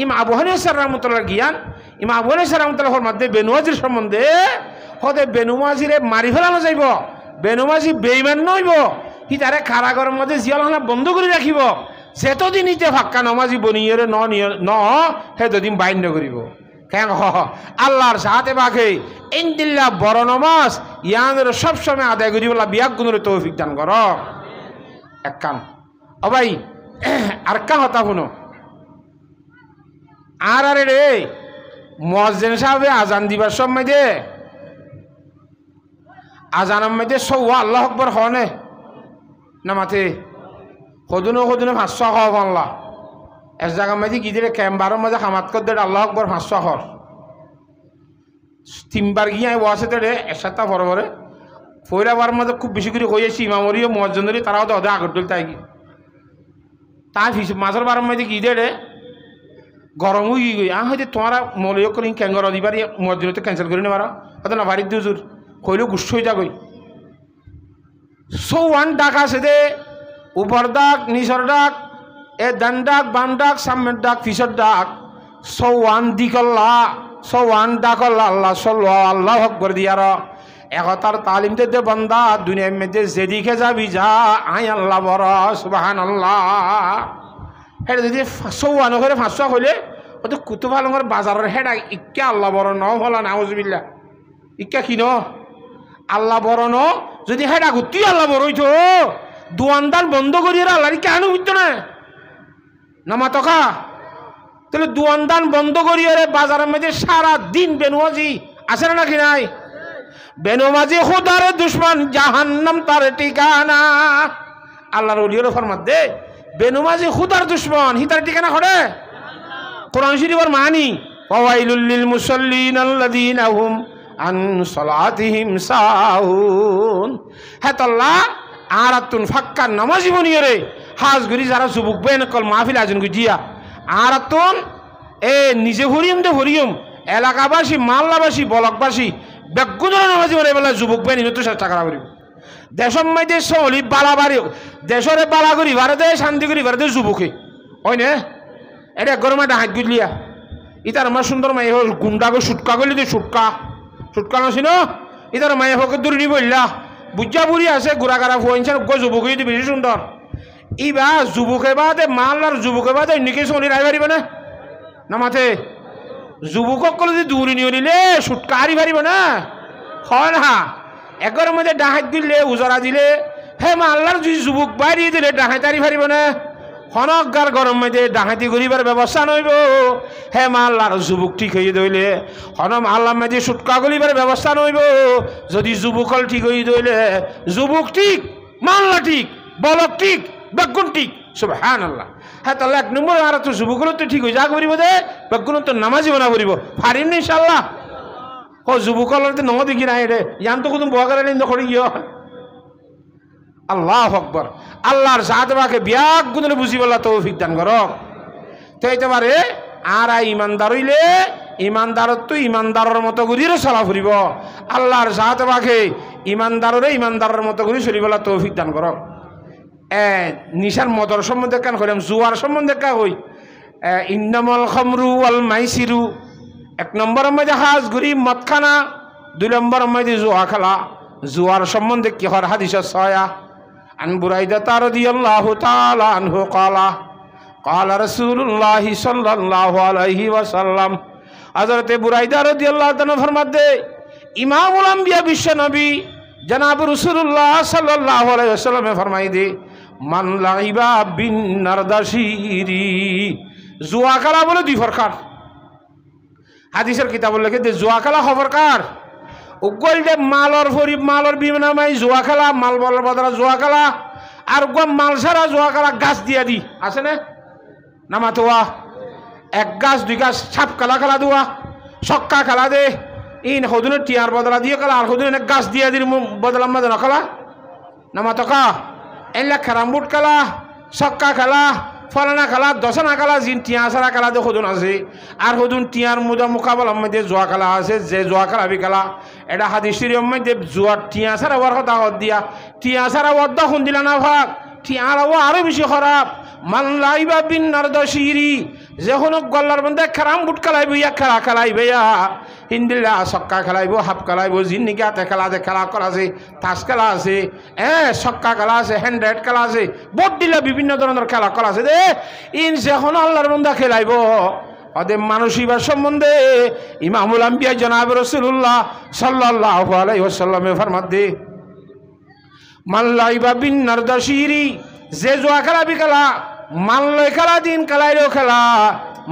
ইমাম আবু হানিফা রাহমাতুল্লাহ জ্ঞান ইমাম আবু হানিফা রাহমাতুল্লাহর মধ্যে বেনুমাজির সম্বন্ধে হতে বেনুমাজিরে মারি ফেলানো যাইব বেনুমাজি বেঈমান নইব সি তারে কারাগারের মধ্যে জিয়ালখানা বন্ধ করে রাখিব যেতদিন ইতে ফাক্কা নমাজি বনিয়ে ন সেতদিন বাইন্য করিব কেন আল্লাহর সাথে বাঘে ইনদিল্লা বড় নমাজ ইয়ানের সবসময় আদায় করিবলা বিয়াক গুণের তৌফিক দান কর এক কান ও ভাই আর কা হতা শুনো আর আরে রে মুয়াজ্জিন সাহেবে আজান দিবার সময় দে আজানের মধ্যে সৌ আল্লাহ আকবর হনে না মাথে সদুনো 500 হওয়া বাংলা এক জায়গার মধ্যে কি দিলে ক্যাম্বারের মধ্যে হামাত কর দে আল্লাহ আকবর 500 হর 3বার গিয়ে ওয়াসে রে একসাথে বড় ফৈরাবার মধ্যে খুব বেশি করে হয়েছি ইমামরিও মুয়াজ্জিনরি তারাও তো ওদের আগর ডলতে আগে তাই মাছের বারের মধ্যে কি দে রে গরম হয়ে গই হয়তো তোমারা মলিও করি ক্যাঙ্গর দিবার মুয়াজ্জিন তো ক্যান্সেল করে নেবার হয়তো না বাড়ির দুজুর কইলেও গুষ্ঠ হয়ে যাগই সৌয়ান ডাক আছে দে উপর ডাক নিচর ডাক এ ডান ডাক বাম ডাক সামনের ডাক পিছর ডাক সৌয়ান দিকল্লা সৌয়ান ডাকল্লা আল্লাহ সাল্লাল্লাহু আল্লাহ আকবার দিয়ার একতার তালিম দে বান্দা দুনিয়ার মধ্যে যেদিকে যাবি যা আই আল্লাহ বড় সুবহানাল্লাহ এটা যদি সৌয়ান করে 500 হইলে ও তো কুতুব আলমের বাজারের হেডা ইক্কা আল্লাহ বড় ন হলা নাউজুবিল্লাহ ইক্কা কি ন আল্লাহ বড় ন যদি হেডা গুতি আল্লাহ বড় হইতো দোয়ানদার বন্ধ করিয়ে আল্লাহর কেন হইতো না নামাতকা তাহলে দোয়ানদান বন্ধ করিয়ে বাজারের মধ্যে সারা দিন বেনুমাজি আছে না নাকি নাই বেনুমাজি খুদারে দুশ্মন জাহান্নাম তার ঠিকানা আল্লাহর ওলিয়র ফরমাত দে বেনুমাজি খুদার দুশ্মন হিতার ঠিকানা করে কোরআন শরীফের মানি ওয়াইলুল লিল মুসাল্লিন আল্লাযীনা হুম আন সালাতিহিম সাহুন হাতাল্লাহ আরাতুন ফাক্কা নামাজি বনিয়ে রে হাজগুরি যারা যুবক বেন কল মাহফিল আয়োজন করিয়া আরাতুন এ নিজে হরিয়ম দে হরিয়ম এলাকাবাসী মাল্লাবাসী বলকবাসী বেগুনের নামাজি বলে বলে যুবক বেন ইনো তো চেষ্টা করা করিব দেশের মধ্যে সলি বালাবাড়ি দেশরে বালা করি ভারতে শান্তি করি ভারতে যুবকে হয় না এটা গরমে হাত গুলিয়া ইতার আমার সুন্দর মাই হল গুন্ডাকে সুটকা করলি তো সুটকা নাছি ন ইতার মাই হোক দূরি বললা বুঝা বুড়ি আছে গোড়াগাড়া ফুয়াইছে যুবক বেশি সুন্দর ইবা যুবকে বাদে মাল আর যুবকে বাদে নিকে চলি রাই পারিব না মাথে যুবকক কলে যদি দূরি নিয়ে নিলে সুটকা হারি পারিব না হয় না একর মধ্যে ডাহাত দিলে উজরা দিলে হে মাল্লার যদি যুবক বাড়িয়ে দিলে ডাহাত হারি পারিব না হনকগার গরম মধ্যে ডাহাতি করিবার ব্যবস্থা নইব হে মাল্লার যুবক ঠিক হয়ে দইলে হনম আল্লাহ মধ্যে সুটকা করিবার ব্যবস্থা নইব যদি যুবকল ঠিক হয়ে দইলে যুবক ঠিক মাল্লা ঠিক বলক ঠিক বেগুন ঠিক সুবহানাল্লাহ হ্যাঁ তাহলে 1 নম্বর আর তো যুবকল তো ঠিক হয়ে যা করিব দে বেগুন তো নামাজি বানা করিব পারিম না ইনশাআল্লাহ ও যুবকল তো নম দেখি নাই রে ইয়ান তো কোন বগারে নিন্দ করি গিয়ে আল্লাহু আকবার আল্লাহর জাতবাকে বিয়াক গুণে বুঝিবলা তৌফিক দান করো তো এইবারে আর ইমানদার হইলে ইমানদারত তো ইমানদারের মতো করিও চলা ফুরিব আল্লাহর জাতবাকে ইমানদারের মতো করে চলিবলা তৌফিক দান করো নিশার মদর সম্বন্ধে কান কইলাম জুয়ার সম্বন্ধে কা কই ইন্নামাল খামরু ওয়াল মাইসিরু 1 নম্বরের মধ্যে হাজ ঘুরি মদ খানা 2 নম্বরের মধ্যে জুয়া খেলা জুয়ার সম্বন্ধে কি হর হাদিসে ছয়া عن بريدة رضي الله تعالى عنه قال رسول الله صلى الله عليه وسلم حضرت بريدة رضي الله عنه फरमाते इमामुल अंबिया विश्व नबी जनाब रसूलुल्लाह सल्लल्लाहु अलैहि वसल्लम ने फरमाई दे मन लाइबा बिन नरदाशिरी जुआ খেলা বলে 2 প্রকার হাদিসের কিতাব লিখে দে जुआ খেলা খবরকার উগল যে মালর বিনামাই জুয়া খেলা মাল বলার বদলা জুয়া খেলা আর মাল সারা জুয়া খেলা গাছ দিয়া দি আছে না নামা তোয়া 1 গাছ 2 গাছ ছাপ খেলা দেওয়া ছক্কা খেলা দে ইন হদুনের টিয়ার বদলা দিয়ে খেলা আর হদুনের গাছ দিয়া দির বদলা মধ্যে খেলা নামা তোকা এলা ক্যারামবোর্ড খেলা ছক্কা খেলা ফলানা খেলা দশনা খেলা জিন টিয়া সারা খেলা দে হদুন আছে আর হদুন টিয়ার মুদা মোকাবেলার মধ্যে জুয়া খেলা আছে যে জুয়া খেলাবি খেলা এটা হাদিসের মধ্যে জুয়া টিয়া সারা ওর কথা দিয়া টিয়া সারা ওদ্দা খুন দিলা না ভাগ টিয়ার আরো বেশি খারাপ মান লাইবা বিন নারদাশিরি যখন গল্লার বন্ধে খেরাম বুট খেলাইব ইয়া খেলা খেলাইবে হিন্দিলা ছক্কা খেলাইব হাফ খেলাইব জিন্নিকাতে খেলা আছে খেলা করা আছে তাস খেলা আছে ছক্কা খেলা আছে হ্যান্ড্রেড খেলা আছে বোট দিলে বিভিন্ন ধরনের খেলা করা আছে দে ইন যখন আল্লাহর বন্ধা খেলাইব ওদের মানসিকতার সম্বন্ধে ইমামুল আম্বিয়া জনাব রাসূলুল্লাহ সাল্লাল্লাহু আলাইহি ওয়াসাল্লামে ফরমান দে মাল্লাইবা বিন নারদাশিরি যে জোয়া খেলা বিখেলা মাল লয় খেলা দিন খেলাইলেও খেলা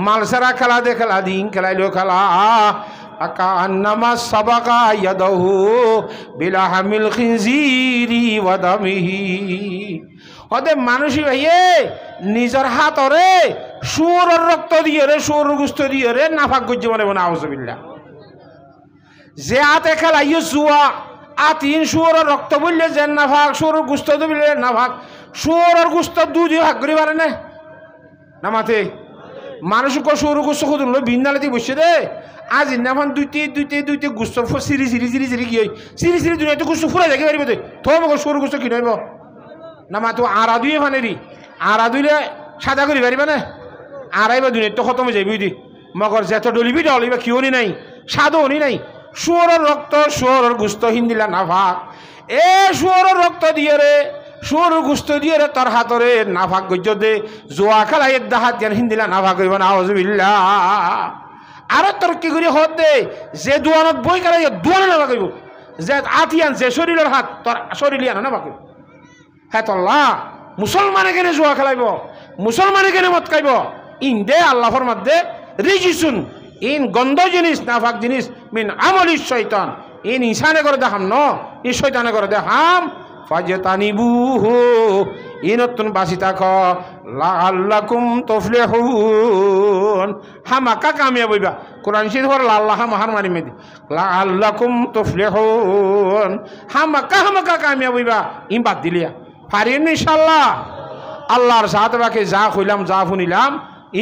মাল সারা খেলা দে খেলা দিন খেলাইলেও খেলা আকা আন্নামা সাবাকা ইয়াদাহু বিলা হামিল খিনজিরি ওয়া দামিহি ওদে মানুষই ভাইয়ে নিজের হাতরে শুয়োরের রক্ত দিয়ে রে শুয়োরের গোশত দিয়ে রে নাফাক গজ্জে মানে নাউজুবিল্লাহ যে হাতে খেলাইও জুয়া আতিন শুয়োরের রক্ত বললে যে নাফাক শুয়োরের গোশত বললে নাফাক শুয়োরের গোশত দুধি ভাগ করি পারে না মাথে মানুষকে শুয়োরের গোশত খুদুন বিন্দালাতে বসে দে আজ ইন্নাফান দুইতে গোশত সিরি সিরি সিরি সিরি কি সিরি সিরি দুনিয়াতে গোশত ফুরা দেখে পারিব দে তো আমাকে শুয়োরের গোশত কি নইব না মা তো আড়া দুয়ে ফানেরি আড়া দুইলে সাদা করি পারিবা না আড়াইবা দুনিয়া তো খতম হয়ে যাবি দি মগর যেত ডলিবি ডলিবা কিওনি নাই সাদও নি নাই শুয়োরের রক্ত শুয়োরের গোশত হিন্দিলা নাফাক এ শুয়োরের রক্ত দিয়ে রে শুয়োরের গোশত দিয়ে রে তোর হাতরে নাফাক গজ্জ দে জোয়া খেলা এদ্দা হাত জ্ঞান হিন্দিলা নাফাক করিব না আউযুবিল্লাহ আরো তোর কি করি হত দে যে দুয়ানত বই খেলা দুয়ানে নাফাক করিব যে আতিয়ান যে শরীরের হাত তোর শরীরে আনা নাফাক করিব হ্যাঁ তল্লা মুসলমানে কেনে জুয়া খেলাইব মুসলমানে কেনে মদ খাইব in they Allah ফরমাত they রিজিসুন in গন্ধ জিনিস নাফাক জিনিস মিন আমলিশ শয়তান ইন ইনসানে করে দেখাম ন ই শয়তানে করে দেখাম ফাজতানিবুহু ইনতুন বাসি থাক লাআল্লাকুম তুফলিহুন হামাকা কামিয়াব হইবা কোরআন শরীফ হর আল্লাহ মাহার মারি মেদি লাআল্লাকুম তুফলিহুন হামাকা কামিয়াব হইবা ইম বাদ দিলিয়া পারিম ইনশাআল্লাহ আল্লাহর সাথে বাকি যা কইলাম যা শুনিলাম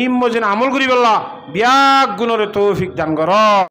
ইম মজিন আমল করি বললা বিয়াক গুণরে তৌফিক দান কর।